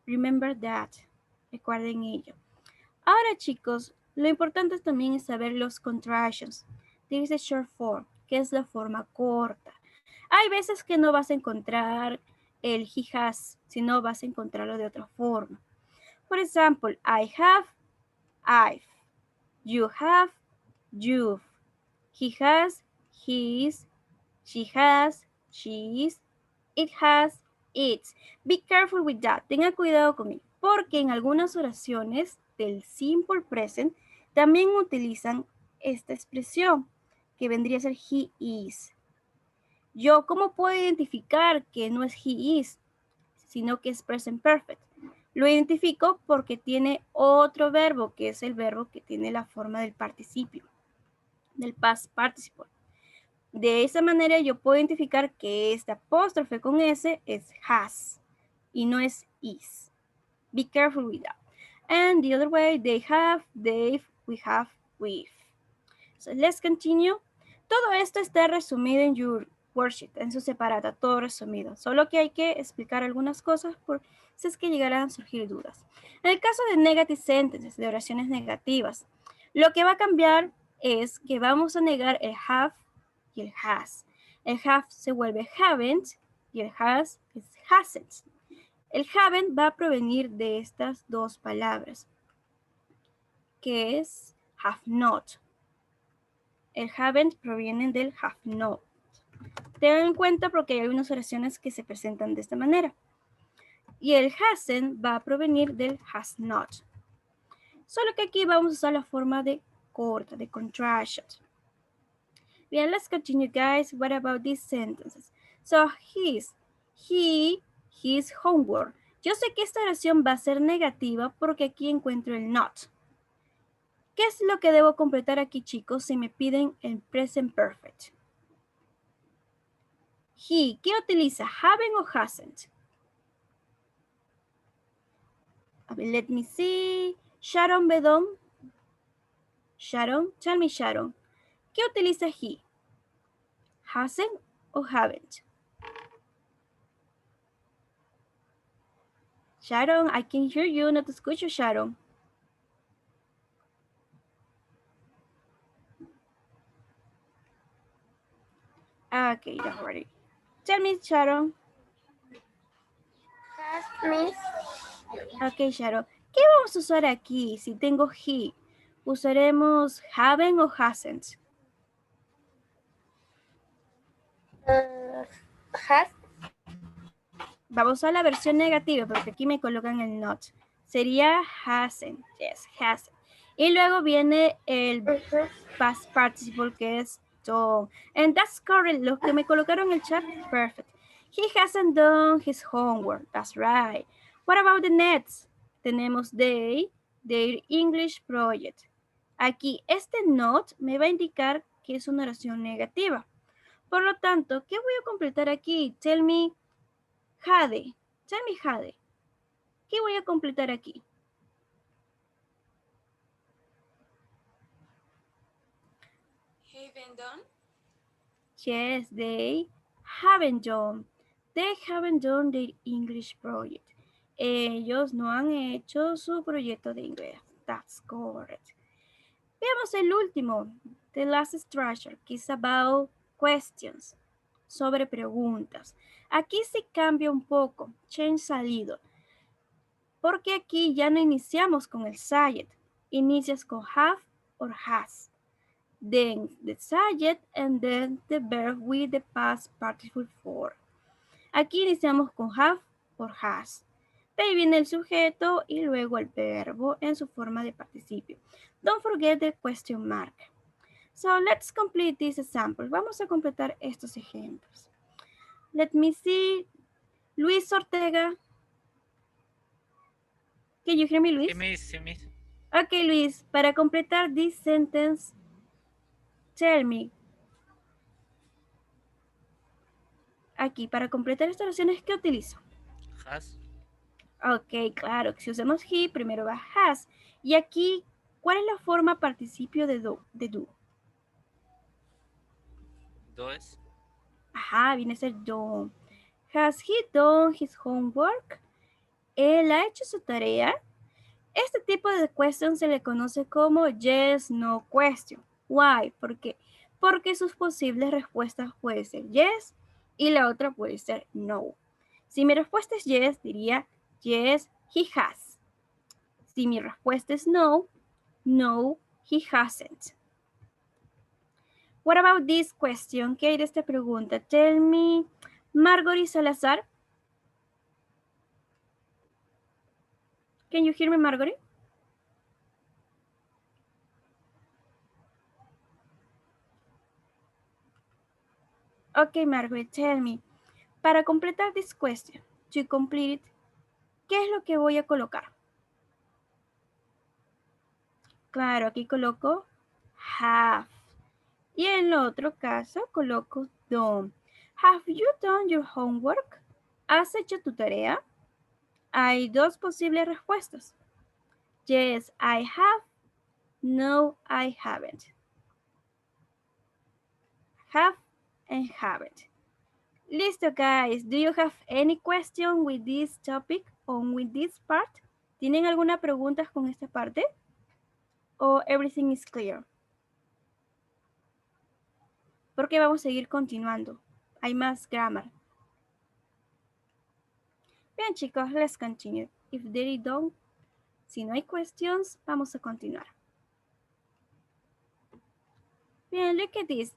Remember that. Recuerden ello. Ahora, chicos, lo importante también es saber los contractions. This is short form, que es la forma corta. Hay veces que no vas a encontrar el he has, sino vas a encontrarlo de otra forma. Por ejemplo, I have, I've. You have, you've. He has, his. She has, she's. It has, its. Be careful with that. Tenga cuidado conmigo, porque en algunas oraciones del simple present también utilizan esta expresión que vendría a ser he is. Yo, ¿cómo puedo identificar que no es he is, sino que es present perfect? Lo identifico porque tiene otro verbo, que es el verbo que tiene la forma del participio, del past participle. De esa manera yo puedo identificar que esta apóstrofe con S es has y no es is. Be careful with that. And the other way, they have, they've, we have, we've. So let's continue. Todo esto está resumido en your worksheet, en su separata, todo resumido. Solo que hay que explicar algunas cosas por si es que llegarán a surgir dudas. En el caso de negative sentences, de oraciones negativas, lo que va a cambiar es que vamos a negar el have y el has. El have se vuelve haven't y el has es hasn't. El haven't va a provenir de estas dos palabras, que es have not. El haven't proviene del have not. Tengan en cuenta porque hay algunas oraciones que se presentan de esta manera. Y el hasn't va a provenir del has not. Solo que aquí vamos a usar la forma de corta, de contraction. Bien, let's continue, guys. What about these sentences? So, his homework. Yo sé que esta oración va a ser negativa porque aquí encuentro el not. ¿Qué es lo que debo completar aquí, chicos, si me piden el present perfect? He, ¿qué utiliza? Haven't o hasn't? A ver, let me see. Sharon Bedon. Sharon, tell me, Sharon. ¿Qué utiliza he? Hasn't o haven't? Sharon, I can hear you. No te escucho, Sharon. Okay, don't worry. Tell me, Sharon. Miss. Ok, Sharon. ¿Qué vamos a usar aquí si tengo he? ¿Usaremos haven't o hasn't? Has. Vamos a usar la versión negativa porque aquí me colocan el not. Sería hasn't. Yes, hasn't. Y luego viene el past participle que es done. And that's correct. Los que me colocaron en el chat, perfect. He hasn't done his homework. That's right. What about the next? Tenemos they, their English project. Aquí este not me va a indicar que es una oración negativa. Por lo tanto, ¿qué voy a completar aquí? Tell me Jade. Tell me Jade. ¿Qué voy a completar aquí? Haven't done. Yes, they haven't done. They haven't done their English project. Ellos no han hecho su proyecto de inglés. That's correct. Veamos el último. The last structure, que is about questions. Sobre preguntas. Aquí se cambia un poco. Change salido. Porque aquí ya no iniciamos con el subject. Inicias con have or has. Then the subject and then the verb with the past participle for. Aquí iniciamos con have or has. De ahí viene el sujeto y luego el verbo en su forma de participio. Don't forget the question mark. So let's complete this example. Vamos a completar estos ejemplos. Let me see. Luis Ortega. Can you hear me, Luis? Sí, miss. Okay, Luis. Para completar this sentence, tell me. Aquí, para completar estas oraciones, ¿qué utilizo? Has. Ok, claro, si usamos he, primero va has. Y aquí, ¿cuál es la forma participio de do? Does. Ajá, viene a ser do. Has he done his homework? ¿Él ha hecho su tarea? Este tipo de question se le conoce como yes, no question. Why? ¿Por qué? Porque sus posibles respuestas pueden ser yes y la otra puede ser no. Si mi respuesta es yes, diría yes, he has. Si mi respuesta es no, no, he hasn't. What about this question? ¿Qué hay de esta pregunta? Tell me, Margory Salazar. Can you hear me, Margory? Ok, Margaret, tell me. Para completar this question, to complete it, ¿qué es lo que voy a colocar? Claro, aquí coloco have. Y en el otro caso coloco done. Have you done your homework? ¿Has hecho tu tarea? Hay dos posibles respuestas. Yes, I have. No, I haven't. Have and haven't. Listo, guys. Do you have any question with this topic or with this part? ¿Tienen alguna pregunta con esta parte? ¿O everything is clear? Porque vamos a seguir continuando. Hay más grammar. Bien, chicos, let's continue. If they don't, si no hay questions, vamos a continuar. Bien, look at this.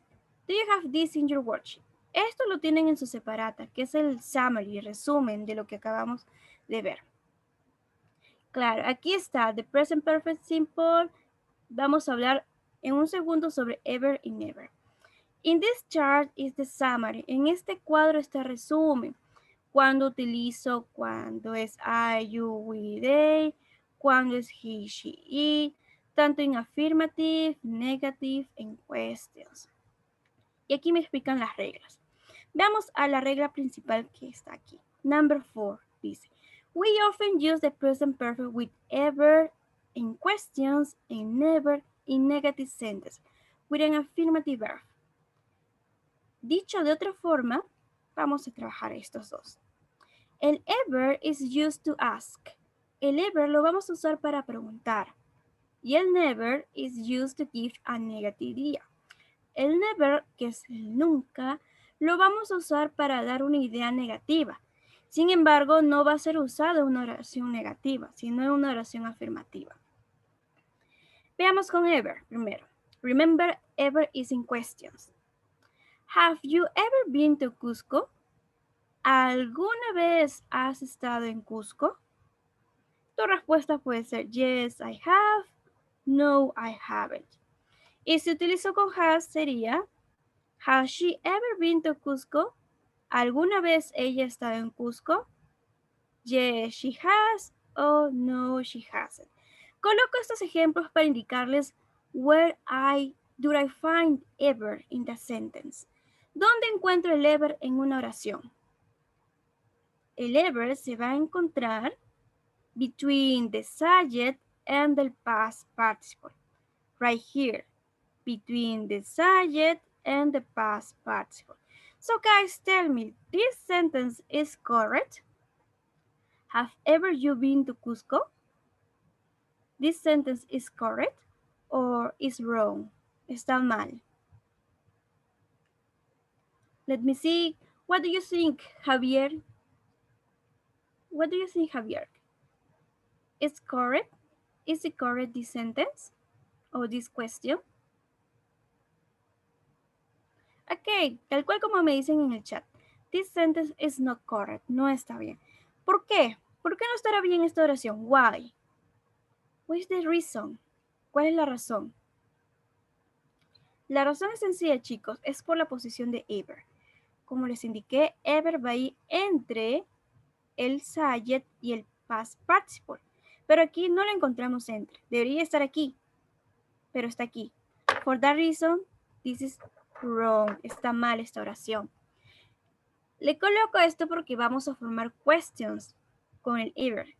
Do you have this in your worksheet? Esto lo tienen en su separata, que es el summary, resumen de lo que acabamos de ver. Claro, aquí está, the present perfect simple. Vamos a hablar en un segundo sobre ever y never. In this chart is the summary. En este cuadro está el resumen. Cuando utilizo, cuando es I, you, we, they, cuando es he, she, it, tanto en affirmative, negative, en questions. Y aquí me explican las reglas. Veamos a la regla principal que está aquí. Number 4 dice, we often use the present perfect with ever in questions and never in negative sentence with an affirmative verb. Dicho de otra forma, vamos a trabajar estos dos. El ever is used to ask. El ever lo vamos a usar para preguntar. Y el never is used to give a negative idea. El never, que es el nunca, lo vamos a usar para dar una idea negativa. Sin embargo, no va a ser usado en una oración negativa, sino en una oración afirmativa. Veamos con ever primero. Remember, ever is in questions. Have you ever been to Cusco? ¿Alguna vez has estado en Cusco? Tu respuesta puede ser yes, I have, no, I haven't. Y si utilizo con has sería has she ever been to Cusco? ¿Alguna vez ella ha estado en Cusco? Yes, she has, or no, she hasn't. Coloco estos ejemplos para indicarles where do I find ever in the sentence. ¿Dónde encuentro el ever en una oración? El ever se va a encontrar between the subject and the past participle. Right here, between the subject and the past participle. So guys, tell me, this sentence is correct? Have ever you been to Cusco? This sentence is correct or is wrong? Está mal. Let me see. What do you think, Javier? What do you think, Javier? Is correct? Is it correct, this sentence or this question? Ok, tal cual como me dicen en el chat. This sentence is not correct. No está bien. ¿Por qué? ¿Por qué no estará bien esta oración? Why? What is the reason? ¿Cuál es la razón? La razón es sencilla, chicos. Es por la posición de ever. Como les indiqué, ever va ahí entre el subject y el past participle. Pero aquí no lo encontramos entre. Debería estar aquí, pero está aquí. For that reason, this is wrong. Está mal esta oración. Le coloco esto porque vamos a formar questions con el ever.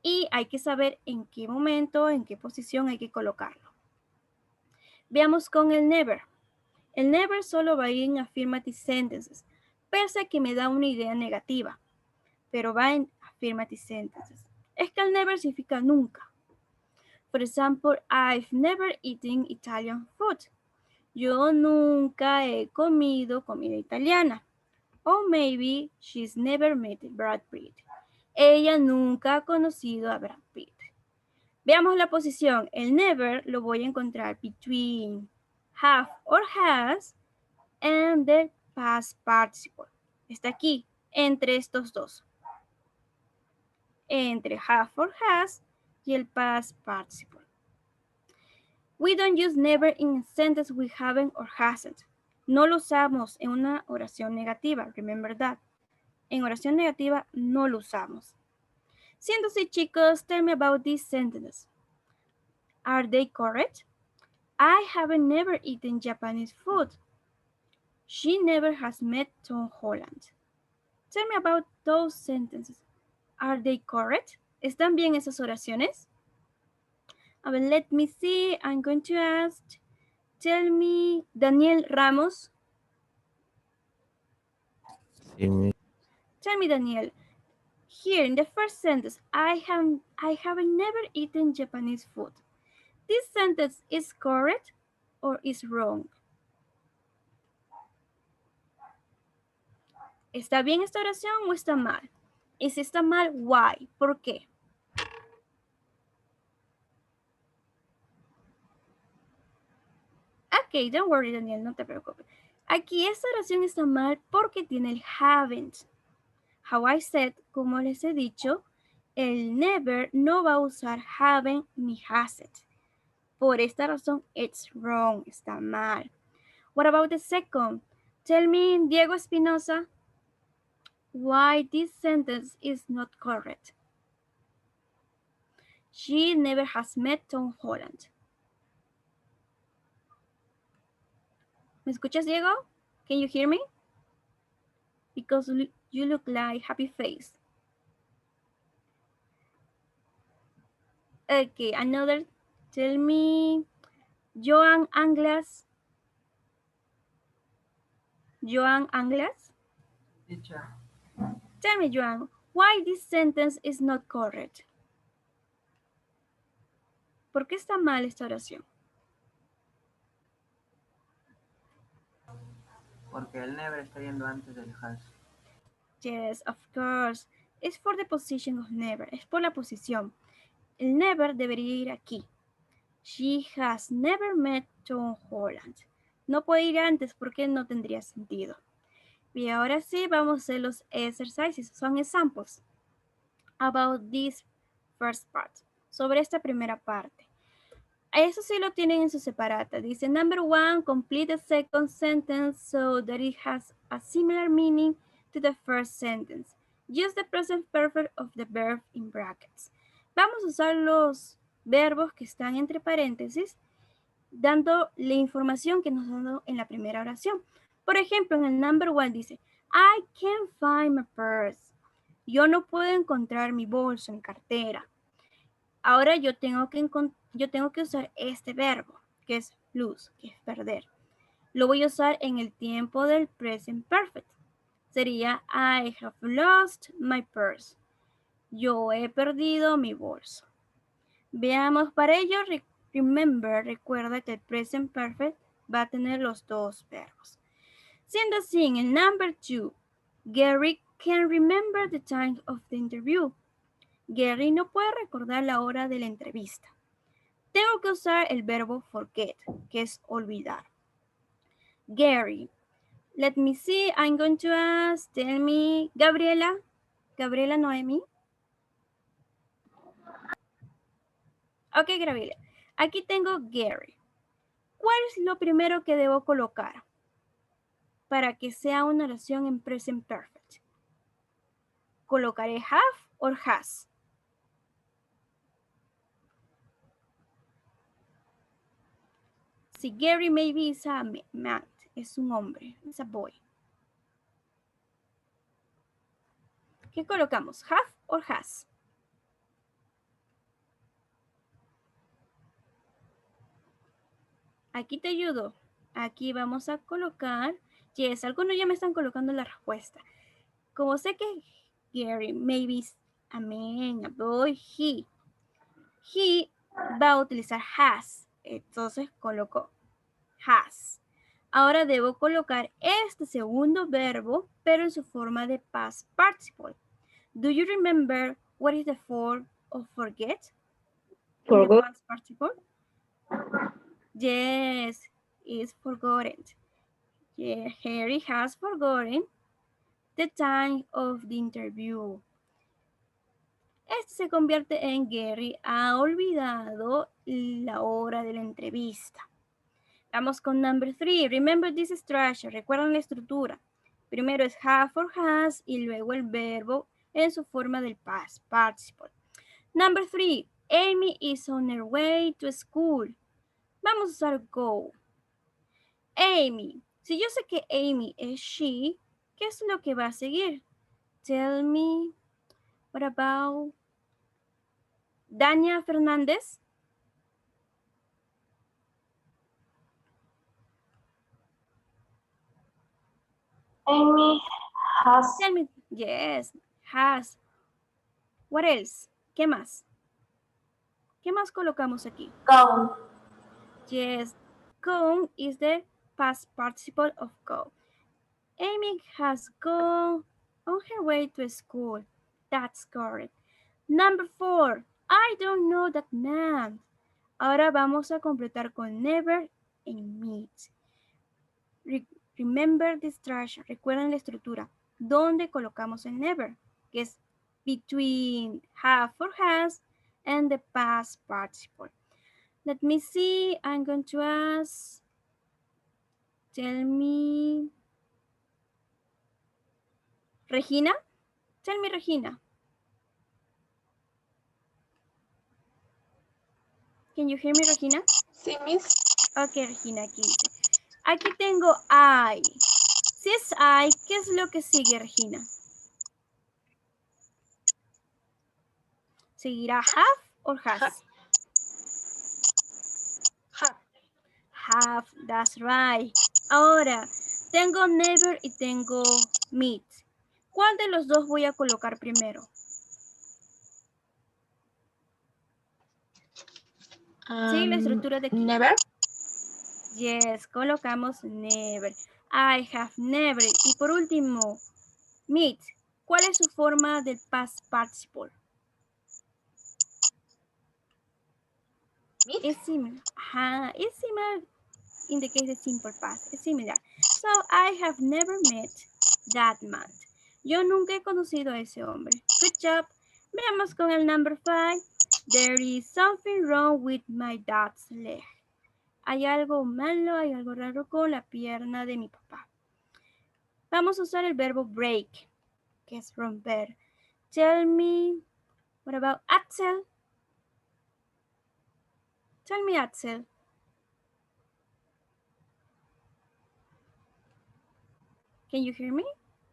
Y hay que saber en qué momento, en qué posición hay que colocarlo. Veamos con el never. El never solo va a ir en affirmative sentences, pese a que me da una idea negativa, pero va en affirmative sentences. Es que el never significa nunca. Por ejemplo, I've never eaten Italian food. Yo nunca he comido comida italiana. Or maybe she's never met Brad Pitt. Ella nunca ha conocido a Brad Pitt. Veamos la posición. El never lo voy a encontrar between have or has and the past participle. Está aquí, entre estos dos. Entre have or has y el past participle. We don't use never in a sentence we haven't or hasn't. No lo usamos en una oración negativa. Remember that. En oración negativa no lo usamos. Siendo así, chicos, tell me about these sentences. Are they correct? I haven't never eaten Japanese food. She never has met Tom Holland. Tell me about those sentences. Are they correct? ¿Están bien esas oraciones? A ver, let me see. I'm going to ask. Tell me, Daniel Ramos. Tell me, Daniel. Here in the first sentence, I haven't never eaten Japanese food. This sentence is correct or is wrong? ¿Está bien esta oración o está mal? Y si está mal, why? ¿Por qué? Ok, don't worry, Daniel, no te preocupes. Aquí esta oración está mal porque tiene el haven't. How I said, como les he dicho, el never no va a usar haven't ni hasn't. Por esta razón, it's wrong, está mal. What about the second? Tell me, Diego Espinosa, why this sentence is not correct. She never has met Tom Holland. ¿Me escuchas, Diego? Can you hear me? Because you look like happy face. Okay, another. Tell me, Joan Anglas. Joan Anglas? Teacher. Tell me, Joan, why this sentence is not correct? ¿Por qué está mal esta oración? Porque el never está yendo antes del has. Yes, of course. It's for the position of never. Es por la posición. El never debería ir aquí. She has never met Tom Holland. No puede ir antes porque no tendría sentido. Y ahora sí, vamos a hacer los exercises. Son examples about this first part. Sobre esta primera parte. Eso sí lo tienen en su separata. Dice, number 1, complete the second sentence so that it has a similar meaning to the first sentence. Use the present perfect of the verb in brackets. Vamos a usar los verbos que están entre paréntesis, dando la información que nos dan en la primera oración. Por ejemplo, en el number 1 dice, I can't find my purse. Yo no puedo encontrar mi bolso en cartera. Ahora yo tengo que usar este verbo, que es lose, que es perder. Lo voy a usar en el tiempo del present perfect. Sería I have lost my purse. Yo he perdido mi bolso. Veamos para ello, recuerda que el present perfect va a tener los dos verbos. Siendo así, en el number 2, Gary can remember the time of the interview. Gary no puede recordar la hora de la entrevista. Tengo que usar el verbo forget, que es olvidar. Gary. Let me see. I'm going to ask. Tell me, Gabriela. Gabriela Noemi. Ok, Gabriela. Aquí tengo Gary. ¿Cuál es lo primero que debo colocar para que sea una oración en present perfect? ¿Colocaré have o has? Si Gary maybe is a man, es un hombre, es a boy. ¿Qué colocamos? ¿Have o has? Aquí te ayudo. Aquí vamos a colocar. Yes, algunos ya me están colocando la respuesta. Como sé que Gary maybe is a man, a boy, he va a utilizar has. Entonces coloco has. Ahora debo colocar este segundo verbo, pero en su forma de past participle. Do you remember what is the form of forget? In the past participle? Yes, it's forgotten. Yeah, Harry has forgotten the time of the interview. Este se convierte en Gary ha olvidado la hora de la entrevista. Vamos con number 3. Remember this structure. Recuerdan la estructura. Primero es have or has y luego el verbo en su forma del past participle. Number 3. Amy is on her way to school. Vamos a usar go. Amy. Si yo sé que Amy es she, ¿qué es lo que va a seguir? Tell me. What about Dania Fernández? Amy has Tell me. Yes, has. What else? ¿Qué más? ¿Qué más colocamos aquí? gone. Yes, gone is the past participle of go. Amy has gone on her way to school. That's correct. Number 4. I don't know that man. Ahora vamos a completar con never and meet. Remember the structure. Recuerden la estructura. ¿Dónde colocamos el never? Que es between have or has and the past participle. Let me see. I'm going to ask. Tell me. Regina? Tell me, Regina. Can you hear me, Regina? Sí, Miss. Ok, Regina, aquí dice. Aquí tengo I. Si es I, ¿qué es lo que sigue, Regina? ¿Seguirá have or has? Have, that's right. Ahora, tengo never y tengo meet. ¿Cuál de los dos voy a colocar primero? Sí, la estructura de aquí. Never. Yes, colocamos never. I have never. Y por último, meet. ¿Cuál es su forma del past participle? Meet. Es similar. Ajá, es similar in the case of simple past. Es similar. So, I have never met that man. Yo nunca he conocido a ese hombre. Good job. Veamos con el number 5. There is something wrong with my dad's leg. Hay algo malo, hay algo raro con la pierna de mi papá. Vamos a usar el verbo break, que es romper. Tell me, what about Axel? Tell me, Axel. Can you hear me?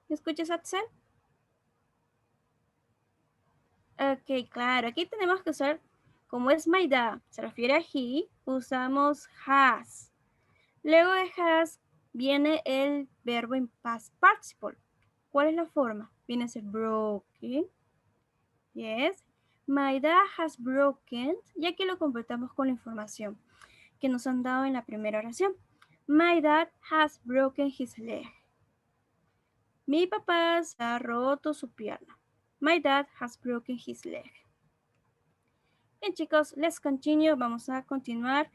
¿Me escuchas, Axel? Ok, claro. Aquí tenemos que usar, como es my dad, se refiere a he, usamos has. Luego de has viene el verbo en past participle. ¿Cuál es la forma? Viene a ser broken. Yes. My dad has broken. Y aquí lo completamos con la información que nos han dado en la primera oración. My dad has broken his leg. Mi papá se ha roto su pierna. My dad has broken his leg. Bien, chicos, let's continue. Vamos a continuar.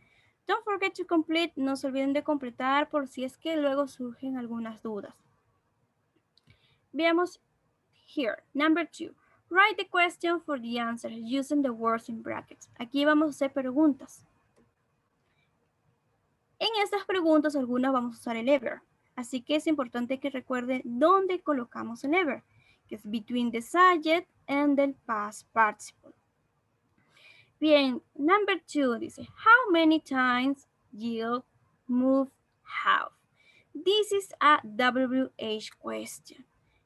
Don't forget to complete. No se olviden de completar por si es que luego surgen algunas dudas. Veamos here. Number 2. Write the question for the answer using the words in brackets. Aquí vamos a hacer preguntas. En estas preguntas, algunas vamos a usar el ever. Así que es importante que recuerden dónde colocamos el ever, que es between the subject and the past participle. Bien, number 2 dice, how many times Jill moved house? This is a WH question.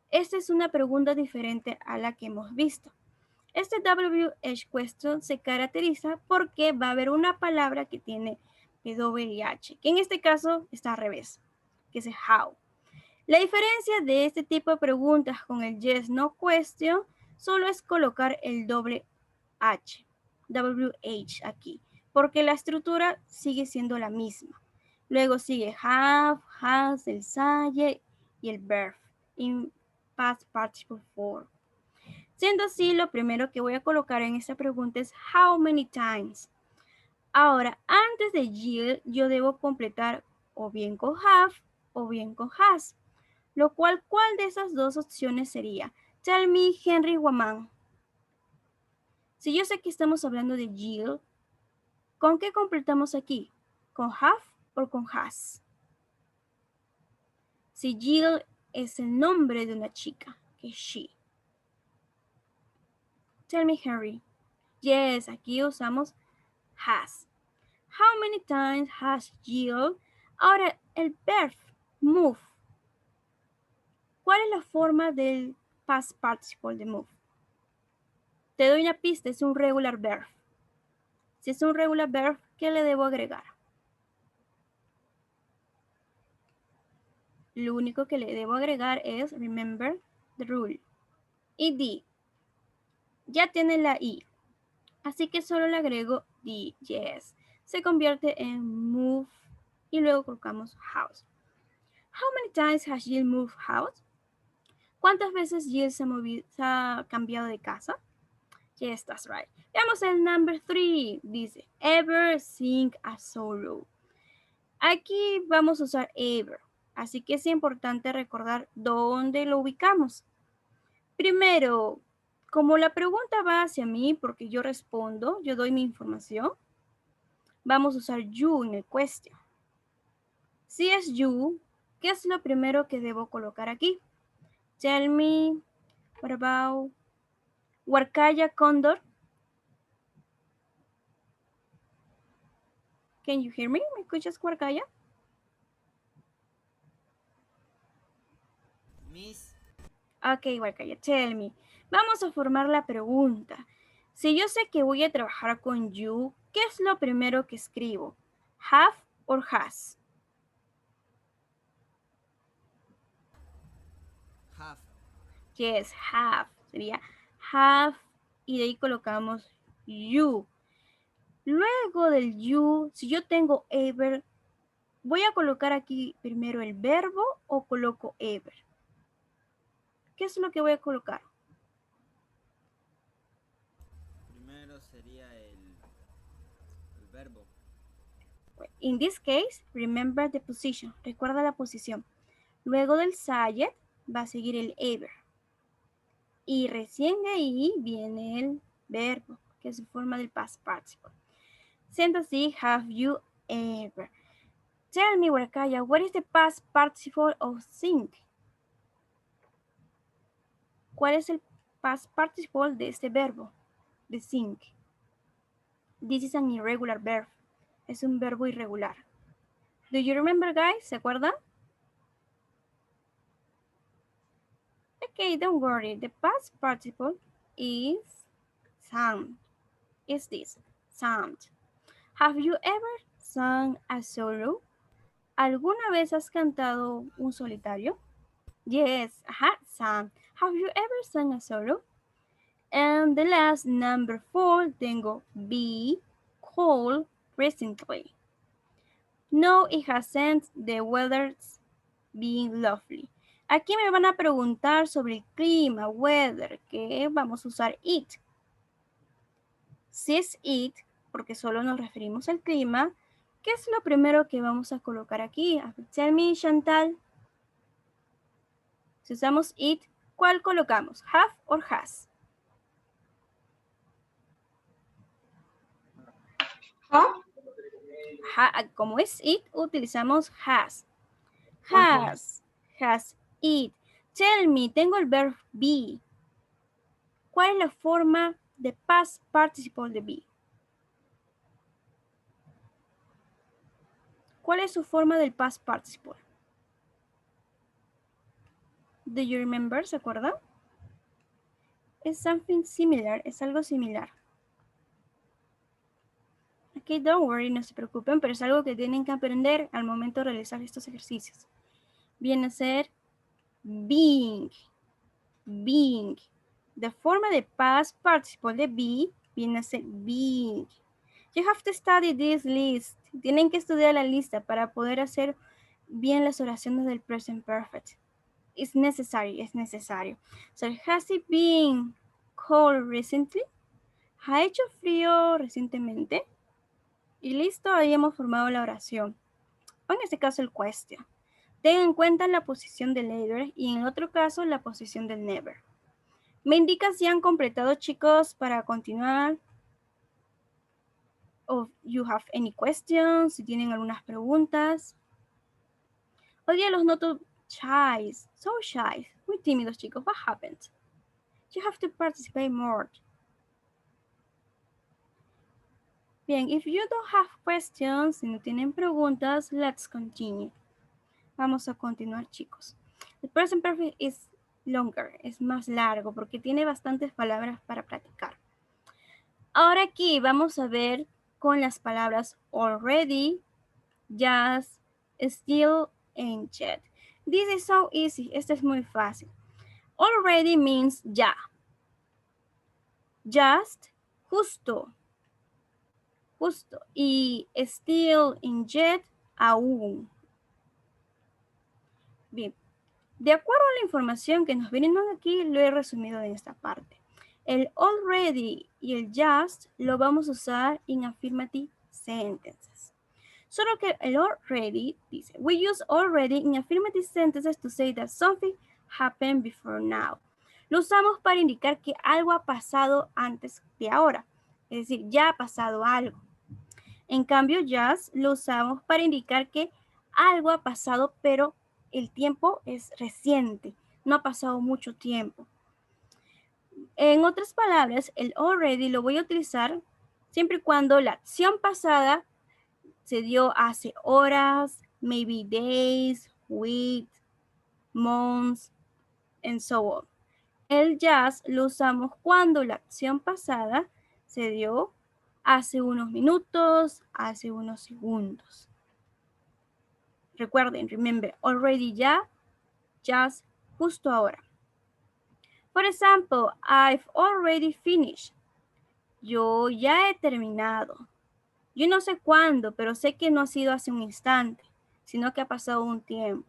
Esta es una pregunta diferente a la que hemos visto. Este WH question se caracteriza porque va a haber una palabra que tiene WH, que en este caso está al revés, que es how. La diferencia de este tipo de preguntas con el yes, no question, solo es colocar el doble H, WH aquí, porque la estructura sigue siendo la misma. Luego sigue have, has, el subject y el verb in past participle form. Siendo así, lo primero que voy a colocar en esta pregunta es how many times. Ahora, antes de Jill, yo debo completar o bien con have o bien con has. Lo cual, ¿cuál de esas dos opciones sería? Tell me, Henry Guamán. Si yo sé que estamos hablando de Jill, ¿con qué completamos aquí? ¿Con have o con has? Si Jill es el nombre de una chica, que es she. Tell me, Henry. Yes, aquí usamos has. How many times has Jill? Ahora, el verb move. ¿Cuál es la forma del past participle de move? Te doy una pista, es un regular verb. Si es un regular verb, ¿qué le debo agregar? Lo único que le debo agregar es remember the rule. Ed. Ya tiene la I. Así que solo le agrego the yes. Se convierte en move y luego colocamos house. How many times has Jill moved house? ¿Cuántas veces Jill se ha cambiado de casa? Yes, that's right. Veamos el number 3. Dice, ever sing a sorrow. Aquí vamos a usar ever. Así que es importante recordar dónde lo ubicamos. Primero, como la pregunta va hacia mí porque yo respondo, yo doy mi información, vamos a usar you en el question. Si es you, ¿qué es lo primero que debo colocar aquí? Tell me, what about Huarcaya Condor? Can you hear me? ¿Me escuchas, Huarcaya? Miss, Ok, Huarcaya, tell me. Vamos a formar la pregunta. Si yo sé que voy a trabajar con you, ¿qué es lo primero que escribo? ¿Have or has? have, Yes, have. Sería have y de ahí colocamos you. Luego del you, si yo tengo ever, ¿voy a colocar aquí primero el verbo o coloco ever? ¿Qué es lo que voy a colocar? primero sería el verbo. In this case, remember the position. Recuerda la posición. Luego del subject va a seguir el ever. Y recién de ahí viene el verbo, que es forma del past participle. Siendo así, have you ever? Tell me, Huarcaya, what is the past participle of think? ¿Cuál es el past participle de este verbo? De think. This is an irregular verb. Es un verbo irregular. Do you remember, guys? ¿Se acuerdan? Okay, don't worry. The past participle is sound. Is this sound? Have you ever sung a solo? ¿Alguna vez has cantado un solitario? Yes, Sam. Have you ever sung a solo? And the last, number 4, tengo be cold recently. No, it hasn't. The weather's been lovely. Aquí me van a preguntar sobre el clima, weather, que vamos a usar it. Si es it, porque solo nos referimos al clima, ¿qué es lo primero que vamos a colocar aquí? Tell me, Chantal. Si usamos it, ¿cuál colocamos? ¿Have or has? Como es it, utilizamos has. Has it. Tell me, tengo el verbo be. ¿Cuál es la forma de past participle de be? ¿Cuál es su forma del past participle? Do you remember? ¿Se acuerdan? Es something similar, es algo similar. Ok, don't worry, no se preocupen, pero es algo que tienen que aprender al momento de realizar estos ejercicios. Viene a ser being. Being. De forma de past participle de be viene a ser being. You have to study this list. Tienen que estudiar la lista para poder hacer bien las oraciones del present perfect. It's necessary, es necesario. So, has it been cold recently? ¿Ha hecho frío recientemente? Y listo, ahí hemos formado la oración. O en este caso el question. Ten en cuenta la posición del later y en el otro caso la posición del never. ¿Me indican si han completado, chicos, para continuar? ¿O you have any questions? Si tienen algunas preguntas. Hoy día los noto shy, so shy. Muy tímidos, chicos. What happened? You have to participate more. Bien, if you don't have questions, si no tienen preguntas, let's continue. Vamos a continuar, chicos. El present perfect is longer, es más largo porque tiene bastantes palabras para practicar. Ahora aquí vamos a ver con las palabras already, just, still, and yet. This is so easy. Este es muy fácil. Already means ya. Just, justo. Justo. Y still and yet, aún. Bien. De acuerdo a la información que nos vienen aquí, lo he resumido en esta parte. El already y el just lo vamos a usar en affirmative sentences. Solo que el already dice, we use already in affirmative sentences to say that something happened before now. Lo usamos para indicar que algo ha pasado antes de ahora. Es decir, ya ha pasado algo. En cambio, just lo usamos para indicar que algo ha pasado, pero el tiempo es reciente. No ha pasado mucho tiempo. En otras palabras, el already lo voy a utilizar siempre y cuando la acción pasada se dio hace horas, maybe days, weeks, months, and so on. El just lo usamos cuando la acción pasada se dio hace unos minutos, hace unos segundos. Recuerden, remember, already ya, just, justo ahora. For example, I've already finished. Yo ya he terminado. Yo no sé cuándo, pero sé que no ha sido hace un instante, sino que ha pasado un tiempo.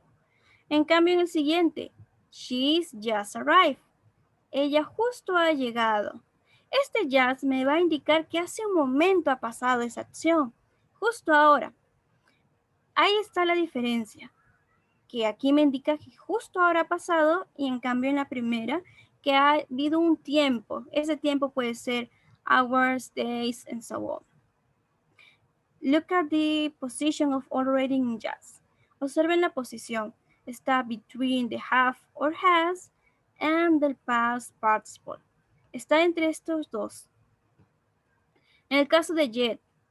En cambio, en el siguiente, she's just arrived. Ella justo ha llegado. Este just me va a indicar que hace un momento ha pasado esa acción, justo ahora. Ahí está la diferencia, que aquí me indica que justo ahora ha pasado y en cambio en la primera que ha habido un tiempo. Ese tiempo puede ser hours, days, and so on. Look at the position of already in just. Observen la posición. Está between the have or has and the past participle. Está entre estos dos. En el caso de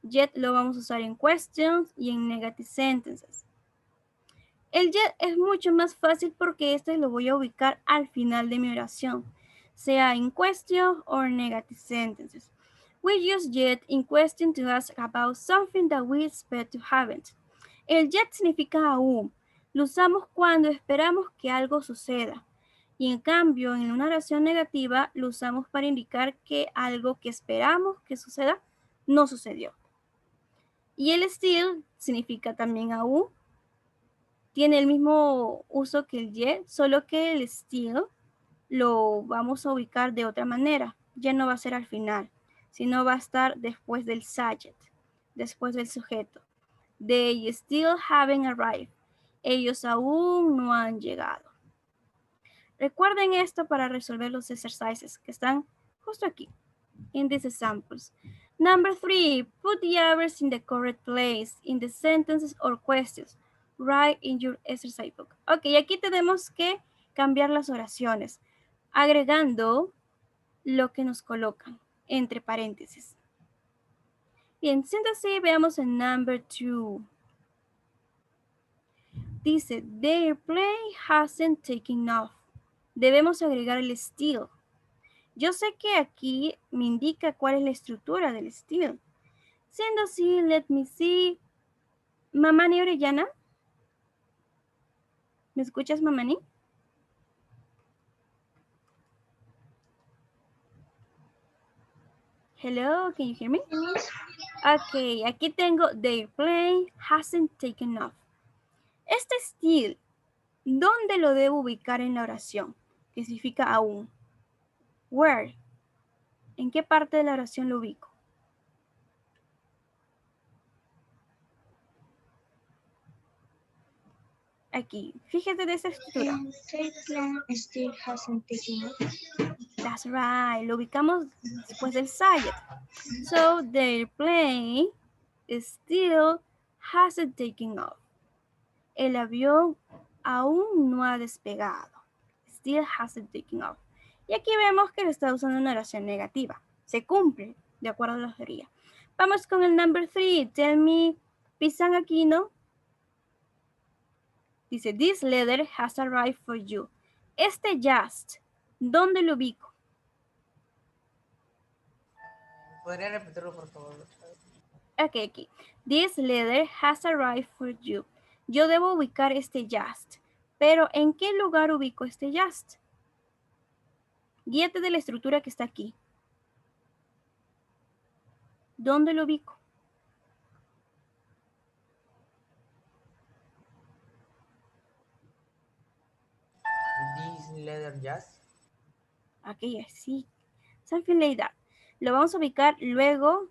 yet lo vamos a usar en questions y en negative sentences. El yet es mucho más fácil porque este lo voy a ubicar al final de mi oración, sea en question or negative sentences. We use yet in question to ask about something that we expect to happen. El yet significa aún. Lo usamos cuando esperamos que algo suceda. Y en cambio, en una oración negativa, lo usamos para indicar que algo que esperamos que suceda no sucedió. Y el still significa también aún. Tiene el mismo uso que el yet, solo que el still lo vamos a ubicar de otra manera. Ya no va a ser al final, sino va a estar después del subject, después del sujeto. They still haven't arrived. Ellos aún no han llegado. Recuerden esto para resolver los exercises que están justo aquí, in these examples. Number 3, put the hours in the correct place in the sentences or questions. Write in your exercise book. Ok, aquí tenemos que cambiar las oraciones, agregando lo que nos colocan entre paréntesis. Bien, siendo así, veamos en number 2. Dice, their play hasn't taken off. Debemos agregar el still. Yo sé que aquí me indica cuál es la estructura del still. Siendo así, let me see. Mamani Orellana. ¿Me escuchas, Mamani? Hello, can you hear me? Ok, aquí tengo their plane hasn't taken off. Este still, ¿dónde lo debo ubicar en la oración? Que significa aún. Where? ¿En qué parte de la oración lo ubico? Aquí, fíjate de esa estructura. Still hasn't taken off. That's right, lo ubicamos después del subject. So, their plane still hasn't taken off. El avión aún no ha despegado. Still hasn't taken off. Y aquí vemos que lo está usando una oración negativa. Se cumple, de acuerdo a la teoría. Vamos con el number 3. Tell me, Pisan Aquino. Dice, this letter has arrived for you. Este just, ¿dónde lo ubico? ¿Podría repetirlo, por favor? Ok, aquí. This letter has arrived for you. Yo debo ubicar este just. Pero, ¿en qué lugar ubico este just? Guíate de la estructura que está aquí. ¿Dónde lo ubico? This letter just. Aquí, así. Something like that. Lo vamos a ubicar luego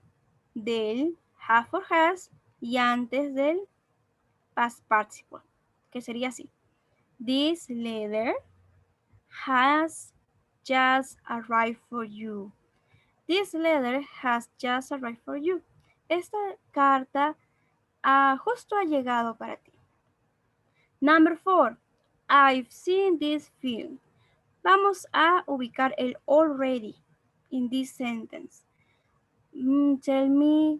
del have or has y antes del past participle, que sería así. This letter has just arrived for you. This letter has just arrived for you. Esta carta justo ha llegado para ti. Number 4. I've seen this film. Vamos a ubicar el already in this sentence. Tell me,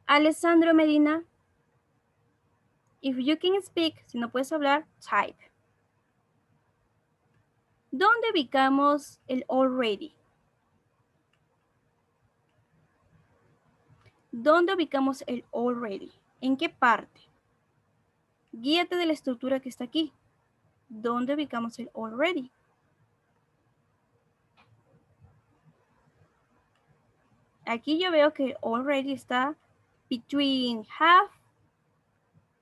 Alessandro Medina, if you can speak, si no puedes hablar, type. ¿Dónde ubicamos el already? ¿Dónde ubicamos el already? ¿En qué parte? Guíate de la estructura que está aquí. ¿Dónde ubicamos el already? Aquí yo veo que already está between have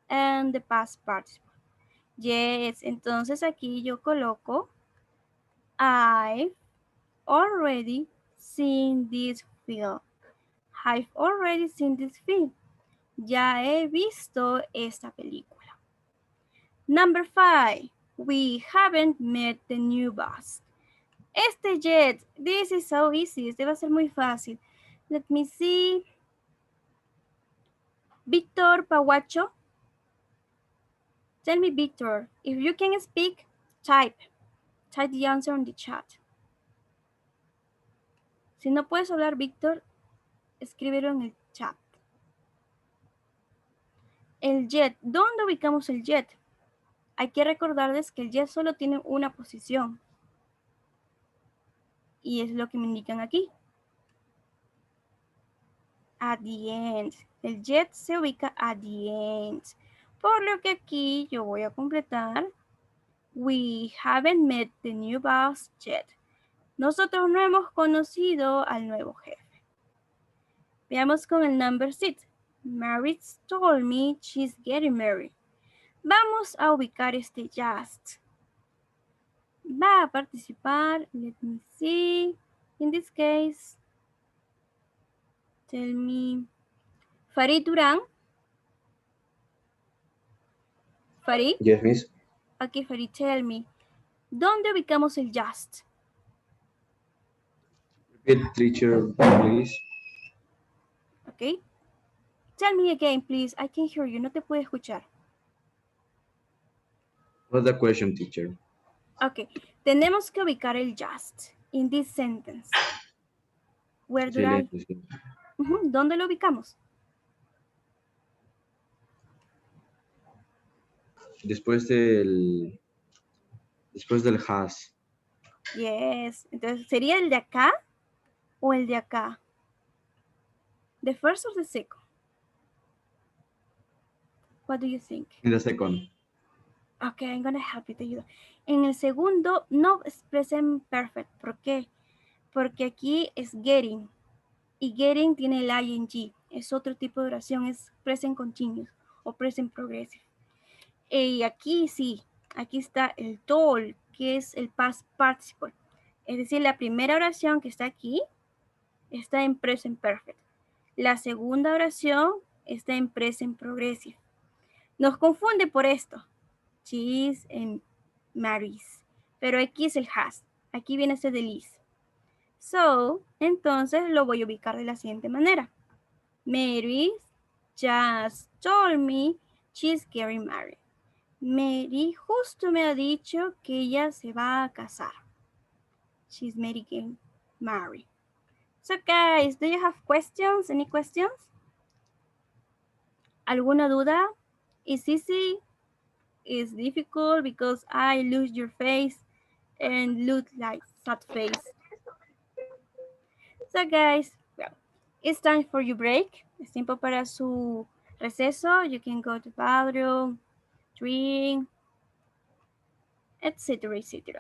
and the past participle. Yes, entonces aquí yo coloco I've already seen this film. I've already seen this film. Ya he visto esta película. Number 5. We haven't met the new boss. Este yet. This is so easy. Este va a ser muy fácil. Let me see. Víctor Paguacho. Tell me, Victor, if you can speak, type. Type the answer on the chat. Si no puedes hablar, Víctor, escríbelo en el chat. El jet. ¿Dónde ubicamos el jet? Hay que recordarles que el jet solo tiene una posición. Y es lo que me indican aquí. At the end. El jet se ubica at the end. Por lo que aquí yo voy a completar. We haven't met the new boss yet. Nosotros no hemos conocido al nuevo jefe. Veamos con el number 6. Mary's told me she's getting married. Vamos a ubicar este just. Va a participar, let me see. In this case, tell me, Farid Durán. Farid? Yes, miss. Ok, Farid, tell me. ¿Dónde ubicamos el just? Repeat, teacher, please. Ok. Tell me again, please. I can hear you. No te puedo escuchar. What's the question, teacher? Ok. Tenemos que ubicar el just in this sentence. Where do I? ¿Dónde lo ubicamos? Después del has. Yes. Entonces, ¿sería el de acá o el de acá? The first or the second? What do you think? In the second. Okay, I'm gonna help you, te ayudo. En el segundo no es present perfect. ¿Por qué? Porque aquí es getting. Y getting tiene el ing. Es otro tipo de oración. Es present continuous o present progressive. Y aquí sí. Aquí está el told, que es el past participle. Es decir, la primera oración que está aquí está en present perfect. La segunda oración está en present progressive. Nos confunde por esto. She's and marries. Pero aquí es el has. Aquí viene ese del is. So, entonces lo voy a ubicar de la siguiente manera. Mary just told me she's getting married. Mary justo me ha dicho que ella se va a casar. She's getting married. So guys, do you have questions? Any questions? ¿Alguna duda? Is easy? Is difficult because I lose your face and look like sad face? So guys, well, it's time for your break. Es tiempo para su receso. You can go to the bathroom, drink, etc., etc.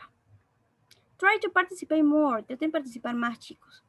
Try to participate more. Traten de participar más, chicos.